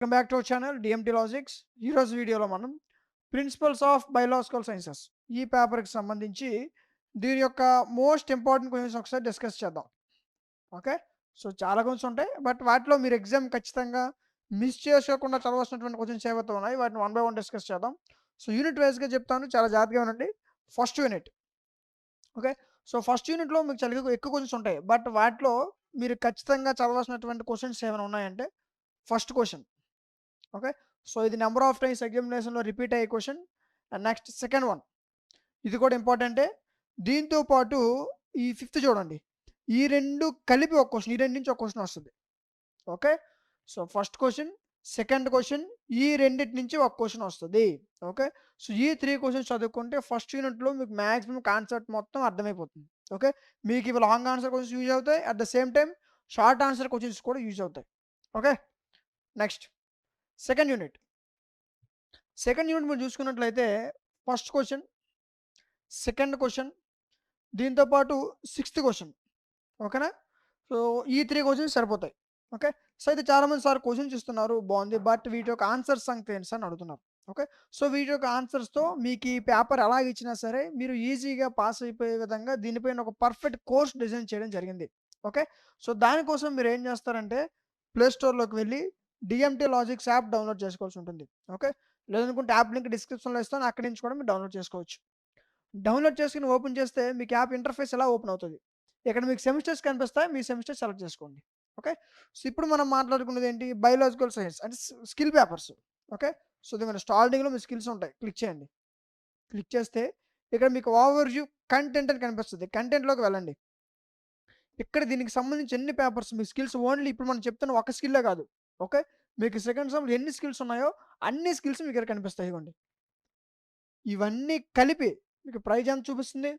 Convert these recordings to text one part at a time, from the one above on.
Welcome back to our channel DMT logics. ఈరోజు వీడియోలో మనం ప్రిన్సిపల్స్ ఆఫ్ బయోలాజికల్ సైన్సెస్ ఈ పేపర్కి సంబంధించి దీని యొక్క మోస్ట్ ఇంపార్టెంట్ క్వశ్చన్స్ ఒకసారి డిస్కస్ చేద్దాం. ఓకే, సో చాలా క్వశ్చన్స్ ఉంటాయి, బట్ వాటిలో మీరు ఎగ్జామ్ ఖచ్చితంగా మిస్ చేసుకోకుండా చదవాల్సినటువంటి క్వశ్చన్స్ ఏవైతే ఉన్నాయి వాటిని వన్ బై వన్ డిస్కస్ చేద్దాం. సో యూనిట్ వైజ్గా చెప్తాను, చాలా జాగ్రత్తగా ఉండండి. First unit. Okay, so first యూనిట్లో మీకు చాలా ఎక్కువ క్వశ్చన్స్ ఉంటాయి, బట్ వాటిలో మీరు ఖచ్చితంగా చదవాల్సినటువంటి క్వశ్చన్స్ ఏమైనా ఉన్నాయంటే ఫస్ట్ క్వశ్చన్. ఓకే, సో ఇది నెంబర్ ఆఫ్ టైమ్స్ ఎగ్జామినేషన్లో రిపీట్ అయ్యే question. And next second one, ఇది కూడా ఇంపార్టెంటే. దీంతో పాటు ఈ ఫిఫ్త్ చూడండి, ఈ రెండు కలిపి ఒక క్వశ్చన్, ఈ రెండు నుంచి ఒక క్వశ్చన్ వస్తుంది. Okay, so first question, second question, ఈ రెండింటి నుంచి ఒక క్వశ్చన్ వస్తుంది. ఓకే, సో ఈ త్రీ క్వశ్చన్స్ చదువుకుంటే ఫస్ట్ యూనిట్లో మీకు మ్యాక్సిమం కాన్సెప్ట్ మొత్తం అర్థమైపోతుంది. ఓకే, మీకు ఇవి లాంగ్ ఆన్సర్ క్వశ్చన్స్ యూజ్ అవుతాయి, at the same time short answer questions కూడా యూజ్ అవుతాయి. Okay, next second unit. Second unit మీరు చూసుకున్నట్లయితే ఫస్ట్ క్వశ్చన్, సెకండ్ క్వశ్చన్, దీంతో పాటు సిక్స్త్ క్వశ్చన్. ఓకేనా, సో ఈ త్రీ క్వశ్చన్స్ సరిపోతాయి. ఓకే, సో అయితే చాలామంది సార్ క్వశ్చన్స్ ఇస్తున్నారు బాగుంది, బట్ వీటి యొక్క ఆన్సర్స్ సంగతి ఏంటి సార్ అని అడుగుతున్నారు. ఓకే, సో వీటి యొక్క ఆన్సర్స్తో మీకు ఈ పేపర్ ఎలాగ ఇచ్చినా సరే మీరు ఈజీగా పాస్ అయిపోయే విధంగా దీనిపైన ఒక పర్ఫెక్ట్ కోర్స్ డిజైన్ చేయడం జరిగింది. ఓకే, సో దానికోసం మీరు ఏం చేస్తారంటే ప్లేస్టోర్లోకి వెళ్ళి డిఎంటీ లాజిక్స్ యాప్ డౌన్లోడ్ చేసుకోవాల్సి ఉంటుంది. ఓకే, లేదనుకుంటే యాప్ లింక్ డిస్క్రిప్షన్లో ఇస్తాను, అక్కడి నుంచి కూడా మీరు డౌన్లోడ్ చేసుకోవచ్చు. డౌన్లోడ్ చేసుకుని ఓపెన్ చేస్తే మీకు యాప్ ఇంటర్ఫేస్ ఎలా ఓపెన్ అవుతుంది. ఇక్కడ మీకు సెమిస్టర్స్ కనిపిస్తాయి, మీ సెమిస్టర్ సెలెక్ట్ చేసుకోండి. ఓకే, సో ఇప్పుడు మనం మాట్లాడుకున్నది ఏంటి, బయోలాజికల్ సైన్స్ అంటే స్కిల్ పేపర్స్. ఓకే, సో దీని స్టార్టింగ్లో మీ స్కిల్స్ ఉంటాయి, క్లిక్ చేయండి. క్లిక్ చేస్తే ఇక్కడ మీకు ఓవర్ వ్యూ కంటెంట్ అని కనిపిస్తుంది. కంటెంట్లోకి వెళ్ళండి. ఇక్కడ దీనికి సంబంధించి ఎన్ని పేపర్స్ మీ స్కిల్స్ ఓన్లీ ఇప్పుడు మనం చెప్తున్న ఒక స్కిల్లే కాదు. ఓకే, మీకు సెకండ్ సెమ్లో ఎన్ని స్కిల్స్ ఉన్నాయో అన్ని స్కిల్స్ మీకు ఇక్కడ కనిపిస్తాయి. ఇవ్వండి, ఇవన్నీ కలిపి మీకు ప్రైజ్ ఎంత చూపిస్తుంది,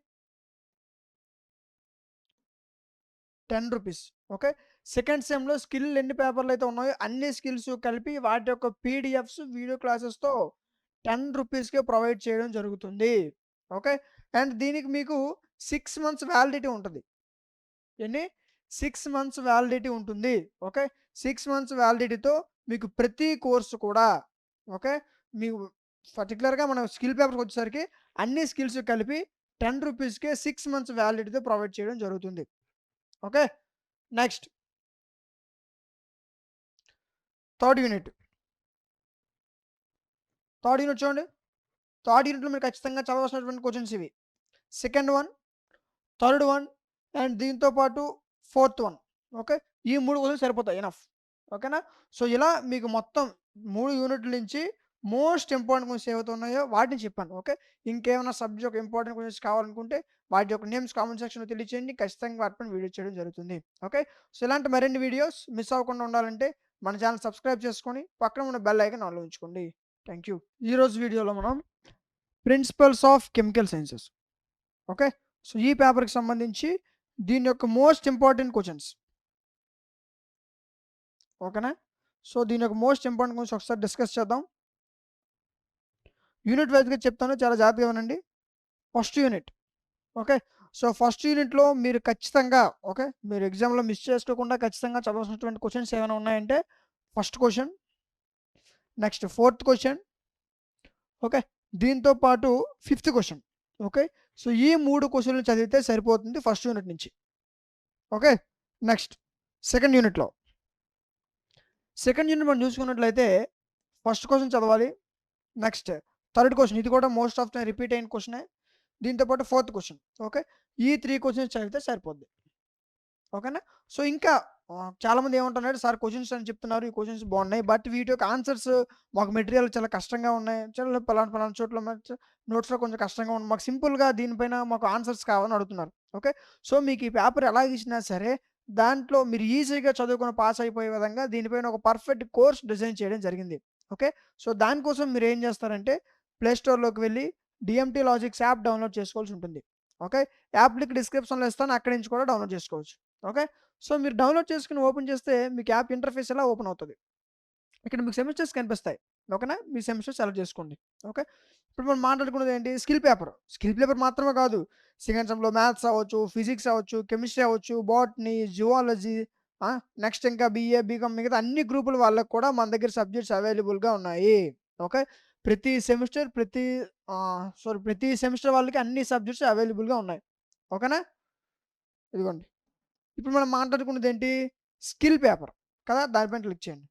10 రూపీస్. ఓకే, సెకండ్ సెమ్లో స్కిల్ ఎన్ని పేపర్లు అయితే ఉన్నాయో అన్ని స్కిల్స్ కలిపి వాటి యొక్క పీడిఎఫ్స్ వీడియో క్లాసెస్తో 10 రూపీస్కే ప్రొవైడ్ చేయడం జరుగుతుంది. ఓకే, అండ్ దీనికి మీకు 6 మంత్స్ వ్యాలిడిటీ ఉంటుంది. ఎన్ని 6 మంత్స్ వ్యాలిడిటీ ఉంటుంది. ఓకే, 6 మంత్స్ వ్యాలిడిటీతో మీకు ప్రతి కోర్సు కూడా ఓకే మీకు పర్టికులర్గా మన స్కిల్ పేపర్కి వచ్చేసరికి అన్ని స్కిల్స్ కలిపి 10 రూపీస్కే 6 మంత్స్ వ్యాలిడిటీతో ప్రొవైడ్ చేయడం జరుగుతుంది. Okay, next third unit. Third unit చూడండి, థర్డ్ యూనిట్లో మీరు ఖచ్చితంగా చదవాల్సినటువంటి క్వశ్చన్స్ ఇవి. Second one, third one, and దీంతో పాటు ఫోర్త్ వన్. ఓకే, ఈ 3 క్వశ్చన్స్ సరిపోతాయి, ఎనఫ్. ఓకేనా, సో ఇలా మీకు మొత్తం 3 యూనిట్ల నుంచి మోస్ట్ ఇంపార్టెంట్ క్వశ్చన్స్ ఏవైతే ఉన్నాయో వాటిని చెప్పాను. ఓకే, ఇంకేమైనా సబ్జెక్ట్ ఇంపార్టెంట్ క్వశ్చన్స్ కావాలనుకుంటే వాటి యొక్క నేమ్స్ కామెంట్ సెక్షన్లో తెలియచేయండి, ఖచ్చితంగా వాటిపైన వీడియో చేయడం జరుగుతుంది. ఓకే, సో ఇలాంటి మరిన్ని వీడియోస్ మిస్ అవ్వకుండా ఉండాలంటే మన ఛానల్ సబ్స్క్రైబ్ చేసుకొని పక్కన ఉన్న బెల్ ఐకాన్ ఆన్లో ఉంచుకోండి. Thank you. ఈరోజు వీడియోలో మనం principles of chemical sciences. Okay, so ఈ పేపర్కి సంబంధించి దీని యొక్క మోస్ట్ ఇంపార్టెంట్ క్వశ్చన్స్. ఓకేనా, సో దీని యొక్క మోస్ట్ ఇంపార్టెంట్ క్వశ్చన్స్ ఒకసారి డిస్కస్ చేద్దాం. యూనిట్ వైజ్గా చెప్తాను, చాలా జాగ్రత్తగా వినండి. First unit. Okay, so first యూనిట్లో మీరు ఖచ్చితంగా ఓకే మీరు ఎగ్జామ్లో మిస్ చేసుకోకుండా ఖచ్చితంగా చదవాల్సినటువంటి క్వశ్చన్స్ ఏమైనా ఉన్నాయంటే first question, next fourth question. Okay, దీంతో పాటు ఫిఫ్త్ క్వశ్చన్. ఓకే, సో ఈ 3 క్వశ్చన్లు చదివితే సరిపోతుంది ఫస్ట్ యూనిట్ నుంచి. ఓకే, నెక్స్ట్ సెకండ్ యూనిట్లో. సెకండ్ యూనిట్ మనం చూసుకున్నట్లయితే ఫస్ట్ క్వశ్చన్ చదవాలి, నెక్స్ట్ థర్డ్ క్వశ్చన్, ఇది కూడా మోస్ట్ ఆఫ్ టైం రిపీట్ అయిన క్వశ్చనే, దీంతో పాటు ఫోర్త్ క్వశ్చన్. ఓకే, ఈ 3 క్వశ్చన్స్ చదివితే సరిపోద్ది. ఓకేనా, సో ఇంకా చాలామంది ఏమంటున్నారు సార్ క్వశ్చన్స్ అని చెప్తున్నారు, ఈ క్వశ్చన్స్ బాగున్నాయి, బట్ వీటి యొక్క ఆన్సర్స్ మాకు మెటీరియల్ చాలా కష్టంగా ఉన్నాయి, చాలా పలానా చోట్ల నోట్స్లో కొంచెం కష్టంగా ఉంది, మాకు సింపుల్గా దీనిపైన మాకు ఆన్సర్స్ కావాలని అడుగుతున్నారు. ఓకే, సో మీకు ఈ పేపర్ ఎలా ఇచ్చినా సరే దాంట్లో మీరు ఈజీగా చదువుకొని పాస్ అయిపోయే విధంగా దీనిపైన ఒక పర్ఫెక్ట్ కోర్స్ డిజైన్ చేయడం జరిగింది. ఓకే, సో దానికోసం మీరు ఏం చేస్తారంటే ప్లేస్టోర్లోకి వెళ్ళి డిఎంటీ లాజిక్స్ యాప్ డౌన్లోడ్ చేసుకోవాల్సి ఉంటుంది. ఓకే, యాప్ లింక్ డిస్క్రిప్షన్లో ఇస్తాను, అక్కడి నుంచి కూడా డౌన్లోడ్ చేసుకోవచ్చు. ఓకే, సో మీరు డౌన్లోడ్ చేసుకుని ఓపెన్ చేస్తే మీకు యాప్ ఇంటర్ఫేస్ ఎలా ఓపెన్ అవుతుంది. ఇక్కడ మీకు సెమిస్టర్స్ కనిపిస్తాయి. ఓకేనా, మీ సెమిస్టర్ సెలెక్ట్ చేసుకోండి. ఓకే, ఇప్పుడు మనం మాట్లాడుకున్నది ఏంటి, స్కిల్ పేపర్. స్కిల్ పేపర్ మాత్రమే కాదు, సెకండ్ సెమ్లో మ్యాథ్స్ అవ్వచ్చు, ఫిజిక్స్ అవ్వచ్చు, కెమిస్ట్రీ అవ్వచ్చు, బాటనీ, జువాలజీ, నెక్స్ట్ ఇంకా బీఏ, బీకామ్ మిగతా అన్ని గ్రూపుల వాళ్ళకి కూడా మన దగ్గర సబ్జెక్ట్స్ అవైలబుల్‌గా ఉన్నాయి. ఓకే. ప్రతి సెమిస్టర్ ప్రతి సెమిస్టర్ వాళ్ళకి అన్ని సబ్జెక్ట్స్ అవైలబుల్‌గా ఉన్నాయి. ఓకేనా? ఇదిగోండి. ఇప్పుడు మనం మాట్లాడుకున్నదేంటి? స్కిల్ పేపర్ కదా! దానిపైన క్లిక్ చేయండి.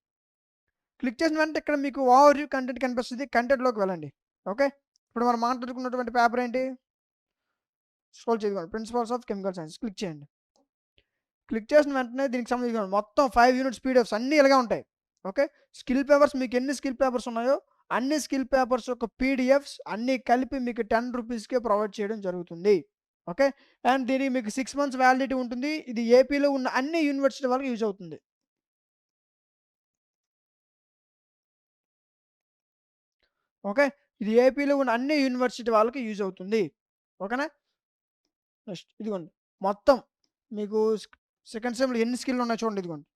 క్లిక్ చేసిన వెంటనే ఇక్కడ మీకు ఓవర్‌వ్యూ కంటెంట్ కనిపిస్తది. కంటెంట్‌లోకి వెళ్ళండి. ఓకే. ఇప్పుడు మనం మాట్లాడుకున్నటువంటి పేపర్ ఏంటి? స్క్రోల్ చేయండి. Principles of chemical science click చేయండి. క్లిక్ చేసిన వెంటనే దీనికి సంబంధించిన మొత్తం 5 యూనిట్స్ పీడిఎఫ్స్ అన్నీ ఇలాగే ఉంటాయి. ఓకే. స్కిల్ పేపర్స్ మీకు ఎన్ని స్కిల్ పేపర్స్ ఉన్నాయో అన్ని స్కిల్ పేపర్స్ యొక్క పీడిఎఫ్స్ అన్నీ కలిపి మీకు ₹10కే ప్రొవైడ్ చేయడం జరుగుతుంది. ఓకే. అండ్ దీనికి మీకు 6 మంత్స్ వ్యాలిడిటీ ఉంటుంది. ఇది ఏపీలో ఉన్న అన్ని యూనివర్సిటీ వాళ్ళకి యూజ్ అవుతుంది. ఓకే. ఇది ఏపీలో ఉన్న అన్ని యూనివర్సిటీ వాళ్ళకి యూజ్ అవుతుంది. ఓకేనా? నెక్స్ట్ ఇదిగోండి. మొత్తం మీకు సెకండ్ సెమ్‌లో ఎన్ని స్కిల్‌లు ఉన్నాయో చూడండి ఇదిగోండి.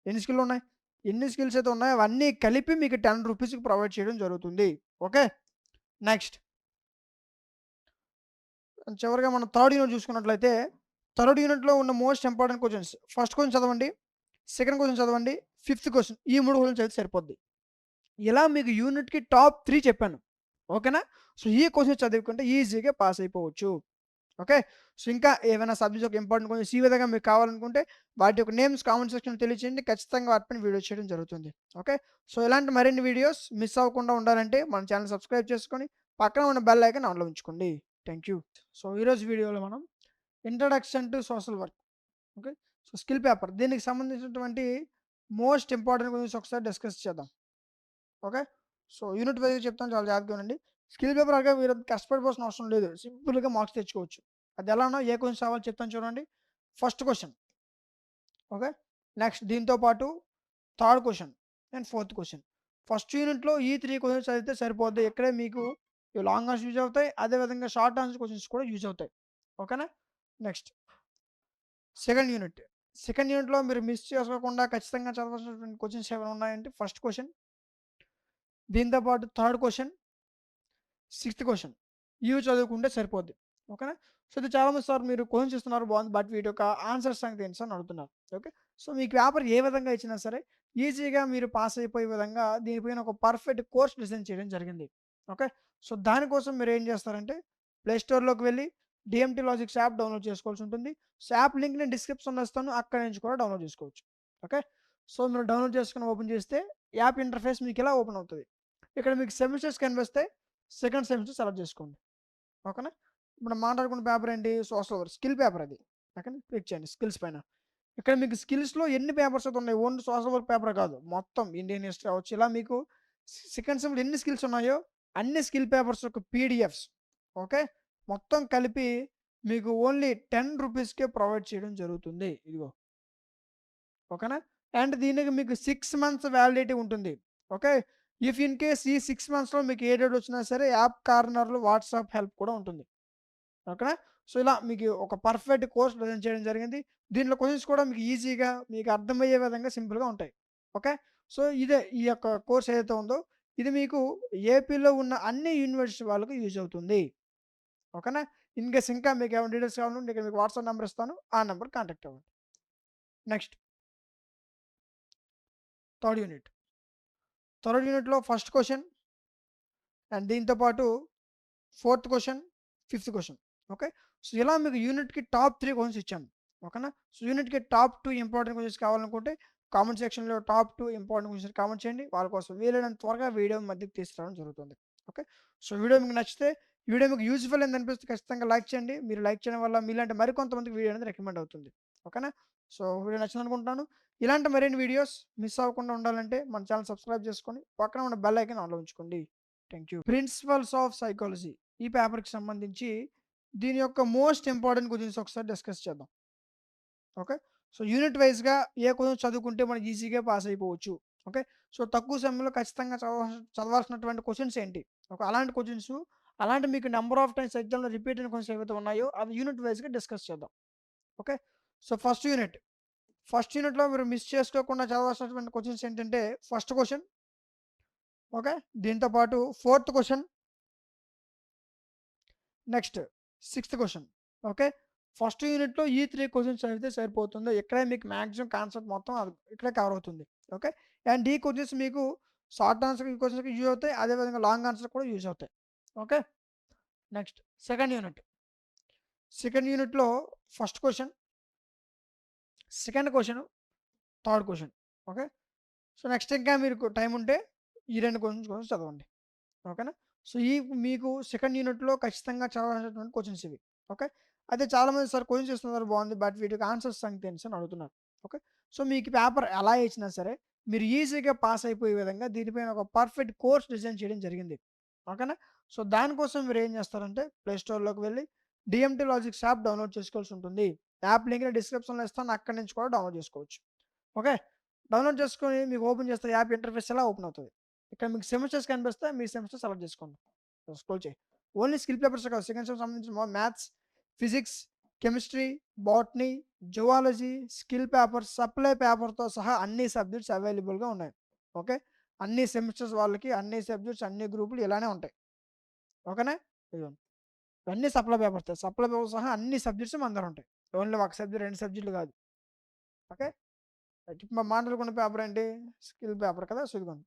ఎన్ని స్కిల్‌లు ఉన్నాయి? ఎన్ని స్కిల్స్ అయితే ఉన్నాయో అవన్నీ కలిపి మీకు ₹10కి ప్రొవైడ్ చేయడం జరుగుతుంది. ఓకే. నెక్స్ట్ చివరగా మనం థర్డ్ యూనిట్ చూసుకున్నట్లయితే, థర్డ్ యూనిట్‌లో ఉన్న most important questions. First question చదవండి. సెకండ్ క్వెషన్ చదవండి. Fifth question. ఈ 3 క్వెషన్స్ చదివితే సరిపోద్ది. ఇలా మీకు యూనిట్‌కి టాప్ 3 చెప్పాను. ఓకేనా? సో, ఈ క్వెషన్స్ చదువుకుంటే ఈజీగా పాస్ అయిపోవచ్చు. ఓకే. సో, ఇంకా ఏవైనా సబ్జెక్ట్స్ యొక్క ఇంపార్టెంట్ క్వెషన్స్ ఈ విధంగా మీకు కావాలనుకుంటే వాటి యొక్క నేమ్స్ కామెంట్ సెక్షన్‌లో తెలియచేయండి. ఖచ్చితంగా వాటిపైన వీడియో చేయడం జరుగుతుంది. ఓకే. సో, ఇలాంటి మరిన్ని వీడియోస్ మిస్ అవ్వకుండా ఉండాలంటే మన ఛానెల్ సబ్స్క్రైబ్ చేసుకొని పక్కన ఉన్న బెల్ ఐకాన్ ఆన్‌లో ఉంచుకోండి. Thank you. సో, ఈరోజు వీడియోలో మనం introduction to social work. Okay. So, skill paper దీనికి సంబంధించినటువంటి మోస్ట్ ఇంపార్టెంట్ క్వెషన్స్ ఒకసారి డిస్కస్ చేద్దాం. ఓకే. సో, యూనిట్ వైస్‌గా చెప్తాను చాలా జాగ్రత్తగా వినండి. స్కిల్ పేపర్ అనగా మీరు కష్టపడిపోవాల్సిన అవసరం లేదు. సింపుల్‌గా మార్క్స్ తెచ్చుకోవచ్చు. అది ఎలానో ఏ క్వెషన్స్ రావాలో చెప్తాను చూడండి. First question. ఓకే. నెక్స్ట్ దీంతో పాటు third question and fourth question. First యూనిట్‌లో ఈ 3 క్వెషన్స్ చదివితే సరిపోద్ది. ఇక్కడే మీకు లాంగ్ ఆన్సర్స్ యూజ్ అవుతాయి. అదే విధంగా షార్ట్ ఆన్సర్ క్వెషన్స్ కూడా యూజ్ అవుతాయి. ఓకేనా? Next second unit. సెకండ్ యూనిట్‌లో మీరు మిస్ చేసుకోకుండా ఖచ్చితంగా చదవాల్సినటువంటి క్వెషన్స్ ఏమైనా ఉన్నాయంటే ఫస్ట్ క్వెషన్, దీంతో పాటు థర్డ్ క్వెషన్, సిక్స్త్ క్వెషన్. ఇవి చదువుకుంటే సరిపోద్ది. ఓకేనా? సో, ఇది చాలామంది సార్ మీరు క్వెషన్స్ ఇస్తున్నారు బాగుంది. బట్ వీటి యొక్క ఆన్సర్స్ సంగతి ఏంటి సార్ అని అడుగుతున్నారు. ఓకే. సో, మీకు పేపర్ ఏ విధంగా ఇచ్చినా సరే ఈజీగా మీరు పాస్ అయిపోయే విధంగా దీనిపైన ఒక పర్ఫెక్ట్ కోర్స్ డిజైన్ చేయడం జరిగింది. ఓకే. సో, దానికోసం మీరు ఏం చేస్తారంటే ప్లే స్టోర్‌లోకి వెళ్లి డీఎంటీ లాజిక్స్ యాప్ డౌన్‌లోడ్ చేసుకోవాల్సి ఉంటుంది. సో, యాప్ లింక్ నేను డిస్క్రిప్షన్‌లో ఇస్తాను. అక్కడి నుంచి కూడా డౌన్‌లోడ్ చేసుకోవచ్చు. ఓకే. సో, మీరు డౌన్‌లోడ్ చేసుకొని ఓపెన్ చేస్తే యాప్ ఇంటర్ఫేస్ మీకు ఇలా ఓపెన్ అవుతది. ఇక్కడ మీకు సెమిస్టర్స్ కనిపిస్తాయి. సెకండ్ సెమిస్టర్ సెలెక్ట్ చేసుకోండి. ఓకేనా? ఇప్పుడు మాట్లాడుకున్న పేపర్ ఏంటి? సోషల్ వర్క్ స్కిల్ పేపర్ అది. ఓకేనా? క్లిక్ చేయండి స్కిల్స్ పైన. ఇక్కడ మీకు స్కిల్స్‌లో ఎన్ని పేపర్స్ అయితే ఉన్నాయి. ఓన్లీ సోషల్ వర్క్ పేపరే కాదు. మొత్తం ఇండియన్ హిస్టరీ అవ్వచ్చు. ఇలా మీకు సెకండ్ సెమ్‌లో ఎన్ని స్కిల్స్ ఉన్నాయో అన్ని స్కిల్ పేపర్స్ యొక్క పీడిఎఫ్స్ ఓకే. మొత్తం కలిపి మీకు ఓన్లీ ₹10కే ప్రొవైడ్ చేయడం జరుగుతుంది. ఇదిగో. ఓకేనా? అండ్ దీనికి మీకు 6 మంత్స్ వ్యాలిడిటీ ఉంటుంది. ఓకే. ఇఫ్ ఇన్ కేస్ ఈ 6 మంత్స్‌లో మీకు ఏ డౌట్ వచ్చినా సరే యాప్ కార్నర్‌లో వాట్సాప్ హెల్ప్ కూడా ఉంటుంది. ఓకేనా? సో, ఇలా మీకు ఒక పర్ఫెక్ట్ కోర్స్ డిజైన్ చేయడం జరిగింది. దీంట్లో క్వెషన్స్ కూడా మీకు ఈజీగా మీకు అర్థమయ్యే విధంగా సింపుల్‌గా ఉంటాయి. ఓకే. సో, ఇదే ఈ యొక్క కోర్స్ ఏదైతే ఉందో ఇది మీకు ఏపీలో ఉన్న అన్ని యూనివర్సిటీ వాళ్ళకి యూజ్ అవుతుంది. ఓకేనా? ఇన్ కేస్ ఇంకా మీకు ఏమైనా డీటెయిల్స్ కావాలంటే ఇక్కడ మీకు వాట్సాప్ నంబర్ ఇస్తాను. ఆ నంబర్‌కి కాంటాక్ట్ అవ్వండి. Next third unit. థర్డ్ యూనిట్‌లో ఫస్ట్ క్వెషన్ అండ్ దీంతో పాటు fourth question, fifth question. Okay. So, ఇలా మీకు యూనిట్‌కి టాప్ 3 క్వెషన్స్ ఇచ్చాను. ఓకేనా? సో, యూనిట్‌కి టాప్ 2 ఇంపార్టెంట్ క్వెషన్స్ కావాలనుకుంటే కామెంట్ సెక్షన్‌లో టాప్ 2 ఇంపార్టెంట్ క్వెషన్స్ కామెంట్ చేయండి. వాళ్ళ కోసం వీలైనంత త్వరగా వీడియో మధ్యకి తీసుకురావడం జరుగుతుంది. ఓకే. సో, వీడియో మీకు నచ్చితే ఈ వీడియో మీకు యూజ్‌ఫుల్ అయింది అనిపిస్తే ఖచ్చితంగా లైక్ చేయండి. మీరు లైక్ చేయడం వల్ల మీలాంటి మరికొంతమందికి వీడియో అనేది రికమెండ్ అవుతుంది. ఓకేనా? సో, వీడియో నచ్చిందనుకుంటున్నాను. ఇలాంటి మరిన్ని వీడియోస్ మిస్ అవ్వకుండా ఉండాలంటే మన ఛానెల్ సబ్స్క్రైబ్ చేసుకొని పక్కన ఉన్న బెల్ ఐకాన్ ఆన్‌లో ఉంచుకోండి. Thank you. Principles of psychology ఈ పేపర్‌కి సంబంధించి దీని యొక్క మోస్ట్ ఇంపార్టెంట్ క్వెషన్స్ ఒకసారి డిస్కస్ చేద్దాం. ఓకే. సో, యూనిట్ వైస్‌గా ఏ క్వెషన్ చదువుకుంటే మనం ఈజీగా పాస్ అయిపోవచ్చు. ఓకే. సో, తక్కువ సమయంలో ఖచ్చితంగా చదవాల్సినటువంటి క్వెషన్స్ ఏంటి? అలాంటి క్వెషన్స్ అలాంటి మీకు నంబర్ ఆఫ్ టైమ్స్ ఎగ్జామ్‌లో రిపీట్ అయిన క్వెషన్స్ ఏవైతే ఉన్నాయో అవి యూనిట్ వైస్‌గా డిస్కస్ చేద్దాం. Okay. So, first unit. First యూనిట్‌లో మీరు మిస్ చేసుకోకుండా చదవాల్సినటువంటి క్వెషన్స్ ఏంటంటే ఫస్ట్ క్వెషన్ ఓకే. దీంతో పాటు fourth question next sixth question. Okay. First యూనిట్‌లో ఈ 3 క్వెషన్స్ చదివితే సరిపోతుంది. ఇక్కడే మీకు మాక్సిమం కాన్సెప్ట్ మొత్తం ఇక్కడే కవర్ అవుతుంది. ఓకే. అండ్ ఈ క్వెషన్స్ మీకు షార్ట్ ఆన్సర్ క్వెషన్స్‌కి యూజ్ అవుతాయి. అదే విధంగా లాంగ్ ఆన్సర్ కూడా యూజ్ అవుతాయి. Okay. Next second unit. Second యూనిట్‌లో first question, second question, third question. Okay. So, next ఇంకా మీకు టైం ఉంటే ఈ 2 క్వెషన్స్ కూడా చదవండి. ఓకేనా. సో, మీకు సెకండ్ యూనిట్‌లో ఖచ్చితంగా చదవాల్సినటువంటి క్వెషన్స్ ఇవి. ఓకే. అయితే చాలామంది సార్ క్వెషన్స్ ఇస్తున్నారు బాగుంది. బట్ వీటికి ఆన్సర్స్ సంగతి ఏంటి అని అడుగుతున్నారు. ఓకే. సో, మీకు పేపర్ ఎలా ఇచ్చినా సరే మీరు ఈజీగా పాస్ అయిపోయే విధంగా దీనిపైన ఒక పర్ఫెక్ట్ కోర్స్ డిజైన్ చేయడం జరిగింది. ఓకేనా. సో, దానికోసం మీరు ఏం చేస్తారంటే ప్లే స్టోర్‌లోకి వెళ్లి డీఎంటీ లాజిక్స్ యాప్ డౌన్‌లోడ్ చేసుకోవాల్సి ఉంటుంది. యాప్ లింక్ డిస్క్రిప్షన్‌లో ఇస్తాను. అక్కడి నుంచి కూడా డౌన్‌లోడ్ చేసుకోవచ్చు. ఓకే. డౌన్‌లోడ్ చేసుకొని మీకు ఓపెన్ చేస్తే యాప్ ఇంటర్ఫేస్ ఎలా ఓపెన్ అవుతది. ఇక్కడ మీకు సెమిస్టర్స్ కనిపిస్తాయి. మీ సెమిస్టర్ సెలెక్ట్ చేసుకోండి. స్క్రోల్ చేయి. ఓన్లీ స్కిల్ పేపర్సే కాదు. సెకండ్ సెమ్ సంబంధించిన maths, physics, chemistry, botany, zoology, skill papers, supply పేపర్‌తో సహా అన్ని సబ్జెక్ట్స్ అవైలబుల్‌గా ఉన్నాయి. ఓకే. అన్ని సెమిస్టర్స్ వాళ్ళకి అన్ని సబ్జెక్ట్స్, అన్ని గ్రూపులు ఇలానే ఉంటాయి. ఓకేనా. ఇదిగోండి. ఇవన్నీ సప్లై పేపర్సే. సప్లై పేపర్ సహా అన్ని సబ్జెక్ట్స్ మన దగ్గర ఉంటాయి. ఓన్లీ ఒక సబ్జెక్ట్, 2 సబ్జెక్టులు కాదు. ఓకే. రైట్. మాట్లాడుకున్న పేపర్ ఏంటి? స్కిల్ పేపర్ కదా! సో, ఇదిగోండి.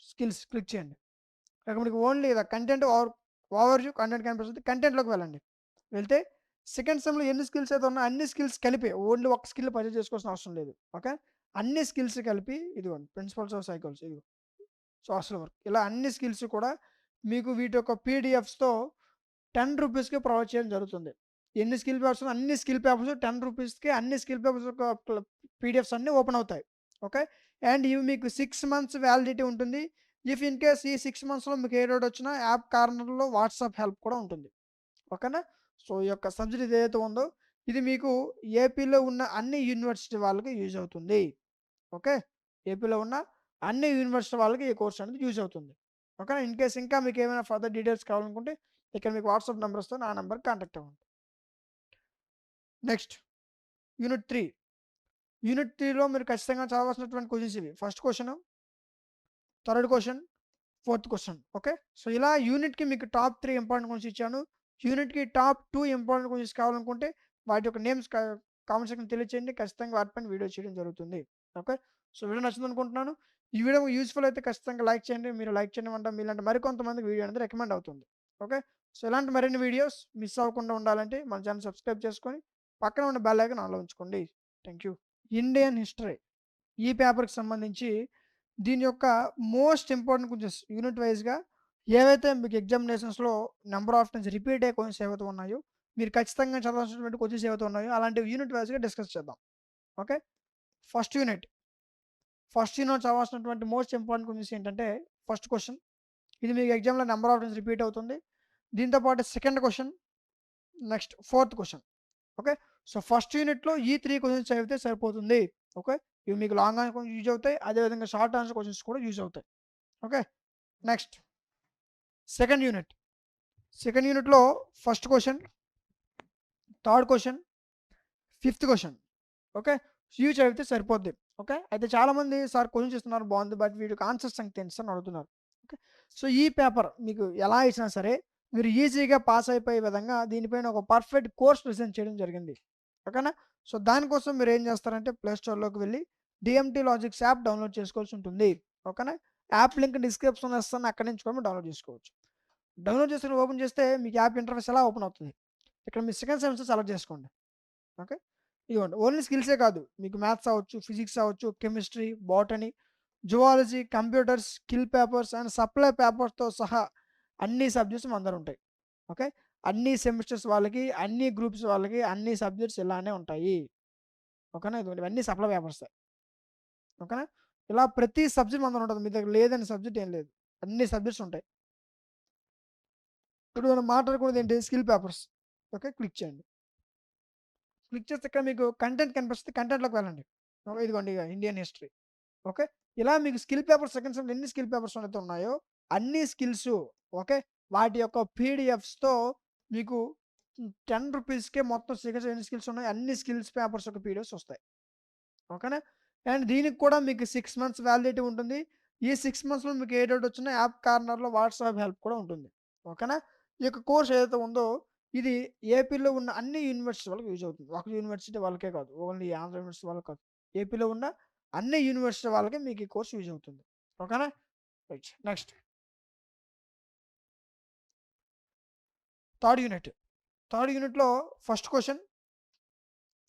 స్కిల్స్ క్లిక్ చేయండి. ఇక మీకు ఓన్లీ కంటెంట్ ఓవర్‌వ్యూ కంటెంట్ కనిపిస్తుంది. కంటెంట్‌లోకి వెళ్ళండి. వెళ్తే సెకండ్ సెమ్‌లో ఎన్ని స్కిల్స్ అయితే ఉన్నాయో అన్ని స్కిల్స్ కలిపి ఓన్లీ ఒక స్కిల్ పర్చేజ్ చేసుకోవాల్సిన అవసరం లేదు. ఓకే. అన్ని స్కిల్స్ కలిపి ఇదిగోండి ప్రిన్సిపల్స్ ఆఫ్ సైకాలజీ ఇదిగో సోషల్ వర్క్ ఇలా అన్ని స్కిల్స్ కూడా మీకు వీటి యొక్క పీడిఎఫ్స్‌తో ₹10కి ప్రొవైడ్ చేయడం జరుగుతుంది. ఎన్ని స్కిల్ పేపర్స్ ఉన్నాయో అన్ని స్కిల్ పేపర్స్ ₹10కి అన్ని స్కిల్ పేపర్స్ యొక్క పీడిఎఫ్స్ అన్నీ ఓపెన్ అవుతాయి. ఓకే. అండ్ ఇవి మీకు 6 మంత్స్ వ్యాలిడిటీ ఉంటుంది. ఇఫ్ ఇన్ కేస్ ఈ 6 మంత్స్‌లో మీకు ఏ డౌట్ వచ్చినా యాప్ కార్నర్‌లో వాట్సాప్ హెల్ప్ కూడా ఉంటుంది. ఓకేనా. సో, ఈ యొక్క సబ్సిడీ ఏదైతే ఉందో ఇది మీకు ఏపీలో ఉన్న అన్ని యూనివర్సిటీ వాళ్ళకి యూజ్ అవుతుంది. ఓకే. ఏపీలో ఉన్న అన్ని యూనివర్సిటీ వాళ్ళకి ఈ కోర్స్ అనేది యూజ్ అవుతుంది. ఓకేనా. ఇన్ కేస్ ఇంకా మీకు ఏమైనా ఫర్దర్ డీటెయిల్స్ కావాలనుకుంటే ఇక్కడ మీకు వాట్సాప్ నంబర్ వస్తుంది. ఆ నంబర్‌కి కాంటాక్ట్ అవ్వండి. Next unit 3. యూనిట్ 3లో మీరు ఖచ్చితంగా చదవాల్సినటువంటి క్వెషన్స్ ఇవి. First question, third question, fourth question. Okay. So, ఇలా యూనిట్‌కి మీకు టాప్ 3 ఇంపార్టెంట్ క్వెషన్స్ ఇచ్చాను. యూనిట్‌కి టాప్ 2 ఇంపార్టెంట్ క్వెషన్స్ కావాలనుకుంటే వాటి యొక్క నేమ్స్ కామెంట్ సెక్షన్‌లో తెలియచేయండి. ఖచ్చితంగా వాటిపైన వీడియో చేయడం జరుగుతుంది. ఓకే. సో, వీడియో నచ్చిందనుకుంటున్నాను. ఈ వీడియో యూజ్‌ఫుల్ అయితే ఖచ్చితంగా లైక్ చేయండి. మీరు లైక్ చేయడం వల్ల మీలాంటి మరికొంతమందికి వీడియో అనేది రికమెండ్ అవుతుంది. ఓకే. సో, ఇలాంటి మరిన్ని వీడియోస్ మిస్ అవ్వకుండా ఉండాలంటే మన ఛానెల్ సబ్స్క్రైబ్ చేసుకొని పక్కన ఉన్న బెల్ ఐకాన్ ఆన్‌లో ఉంచుకోండి. Thank you. ఇండియన్ హిస్టరీ ఈ పేపర్‌కి సంబంధించి దీని యొక్క మోస్ట్ ఇంపార్టెంట్ క్వెషన్స్ యూనిట్ వైస్‌గా ఏవైతే మీకు ఎగ్జామినేషన్స్‌లో నంబర్ ఆఫ్ టైమ్స్ రిపీట్ అయ్యే క్వెషన్స్ ఏవైతే ఉన్నాయో, మీరు ఖచ్చితంగా చదవాల్సినటువంటి క్వెషన్స్ ఏవైతే ఉన్నాయో, అలాంటివి యూనిట్ వైస్‌గా డిస్కస్ చేద్దాం. Okay. First unit. First unit చదవాల్సినటువంటి మోస్ట్ ఇంపార్టెంట్ క్వెషన్స్ ఏంటంటే, ఫస్ట్ క్వెషన్ ఇది మీకు ఎగ్జామ్‌లో నంబర్ ఆఫ్ టైమ్స్ రిపీట్ అవుతుంది. దీంతో పాటు second question, next fourth question. Okay. So, first యూనిట్‌లో ఈ 3 క్వెషన్స్ చదివితే సరిపోతుంది. ఓకే. ఇవి మీకు లాంగ్ ఆన్సర్ క్వెషన్స్ యూజ్ అవుతాయి. అదే విధంగా షార్ట్ ఆన్సర్ క్వెషన్స్ కూడా యూజ్ అవుతాయి. Okay. Next second unit. Second యూనిట్‌లో first question, third question, fifth question. Okay. ఇవి చదివితే సరిపోద్ది. ఓకే. అయితే చాలామంది సార్ క్వెషన్స్ ఇస్తున్నారు బాగుంది. బట్ వీటికి ఆన్సర్స్ సంగతి ఏంటి సార్ అని అడుగుతున్నారు. ఓకే. సో, ఈ పేపర్ మీకు ఎలా ఇచ్చినా సరే మీరు ఈజీగా పాస్ అయిపోయే విధంగా దీనిపైన ఒక పర్ఫెక్ట్ కోర్స్ డిజైన్ చేయడం జరిగింది. ఓకేనా. సో, దానికోసం మీరు ఏం చేస్తారంటే ప్లే స్టోర్‌లోకి వెళ్లి డీఎంటీ లాజిక్స్ యాప్ డౌన్‌లోడ్ చేసుకోవాల్సి ఉంటుంది. ఓకేనా. యాప్ లింక్ డిస్క్రిప్షన్‌లో ఇస్తాను. అక్కడి నుంచి కూడా మీరు డౌన్‌లోడ్ చేసుకోవచ్చు. డౌన్‌లోడ్ చేసుకొని ఓపెన్ చేస్తే మీకు యాప్ ఇంటర్ఫేస్ ఎలా ఓపెన్ అవుతుంది. ఇక్కడ మీ సెకండ్ సెమిస్టర్ సెలెక్ట్ చేసుకోండి. ఓకే. ఇదిగోండి. ఓన్లీ స్కిల్సే కాదు. మీకు మ్యాథ్స్ అవ్వచ్చు, ఫిజిక్స్ అవ్వచ్చు, chemistry, botany, zoology, computers, skill papers and supply పేపర్స్‌తో సహా అన్ని సబ్జెక్ట్స్ మన దగ్గర ఉంటాయి. ఓకే. అన్ని సెమిస్టర్స్ వాళ్ళకి, అన్ని గ్రూప్స్ వాళ్ళకి, అన్ని సబ్జెక్ట్స్ ఇలానే ఉంటాయి. ఓకేనా. ఇదిగోండి ఇవన్నీ సప్లై పేపర్సే. ఓకేనా. ఇలా ప్రతి సబ్జెక్ట్ మన దగ్గర ఉంటది. మీ దగ్గర లేదని సబ్జెక్ట్ ఏం లేదు. అన్ని సబ్జెక్ట్స్ ఉంటాయి. ఇప్పుడు మనం మాట్లాడుకునేది ఏంటి స్కిల్ పేపర్స్. ఓకే. క్లిక్ చేయండి. క్లిక్ చేస్తే ఇక్కడ మీకు కంటెంట్ కనిపిస్తుంది. కంటెంట్‌లోకి వెళ్ళండి. ఇదిగోండి ఇగ ఇండియన్ హిస్టరీ. ఓకే. ఇలా మీకు స్కిల్ పేపర్స్ సెకండ్ సెమ్‌లో ఎన్ని స్కిల్ పేపర్స్ అయితే ఉన్నాయో, అన్ని స్కిల్సు ఓకే. వాటి యొక్క పీడిఎఫ్స్‌తో మీకు ₹10కే మొత్తం సెకండ్ సెమ్ ఎన్ని స్కిల్స్ ఉన్నాయో అన్ని స్కిల్స్ పేపర్స్ యొక్క పీడిఎఫ్స్ వస్తాయి. ఓకేనా. అండ్ దీనికి కూడా మీకు 6 మంత్స్ వ్యాలిడిటీ ఉంటుంది. ఈ 6 మంత్స్‌లో మీకు ఏ డౌట్ వచ్చినా యాప్ కార్నర్‌లో వాట్సాప్ హెల్ప్ కూడా ఉంటుంది. ఓకేనా. ఈ యొక్క కోర్స్ ఏదైతే ఉందో ఇది ఏపీలో ఉన్న అన్ని యూనివర్సిటీ వాళ్ళకి యూజ్ అవుతుంది. ఒక యూనివర్సిటీ వాళ్ళకే కాదు. ఓన్లీ ఆంధ్ర యూనివర్సిటీ వాళ్ళకి కాదు. ఏపీలో ఉన్న అన్ని యూనివర్సిటీ వాళ్ళకి మీకు ఈ కోర్స్ యూజ్ అవుతుంది. ఓకేనా? Right. Next third unit. Third యూనిట్‌లో ఫస్ట్ క్వెషన్,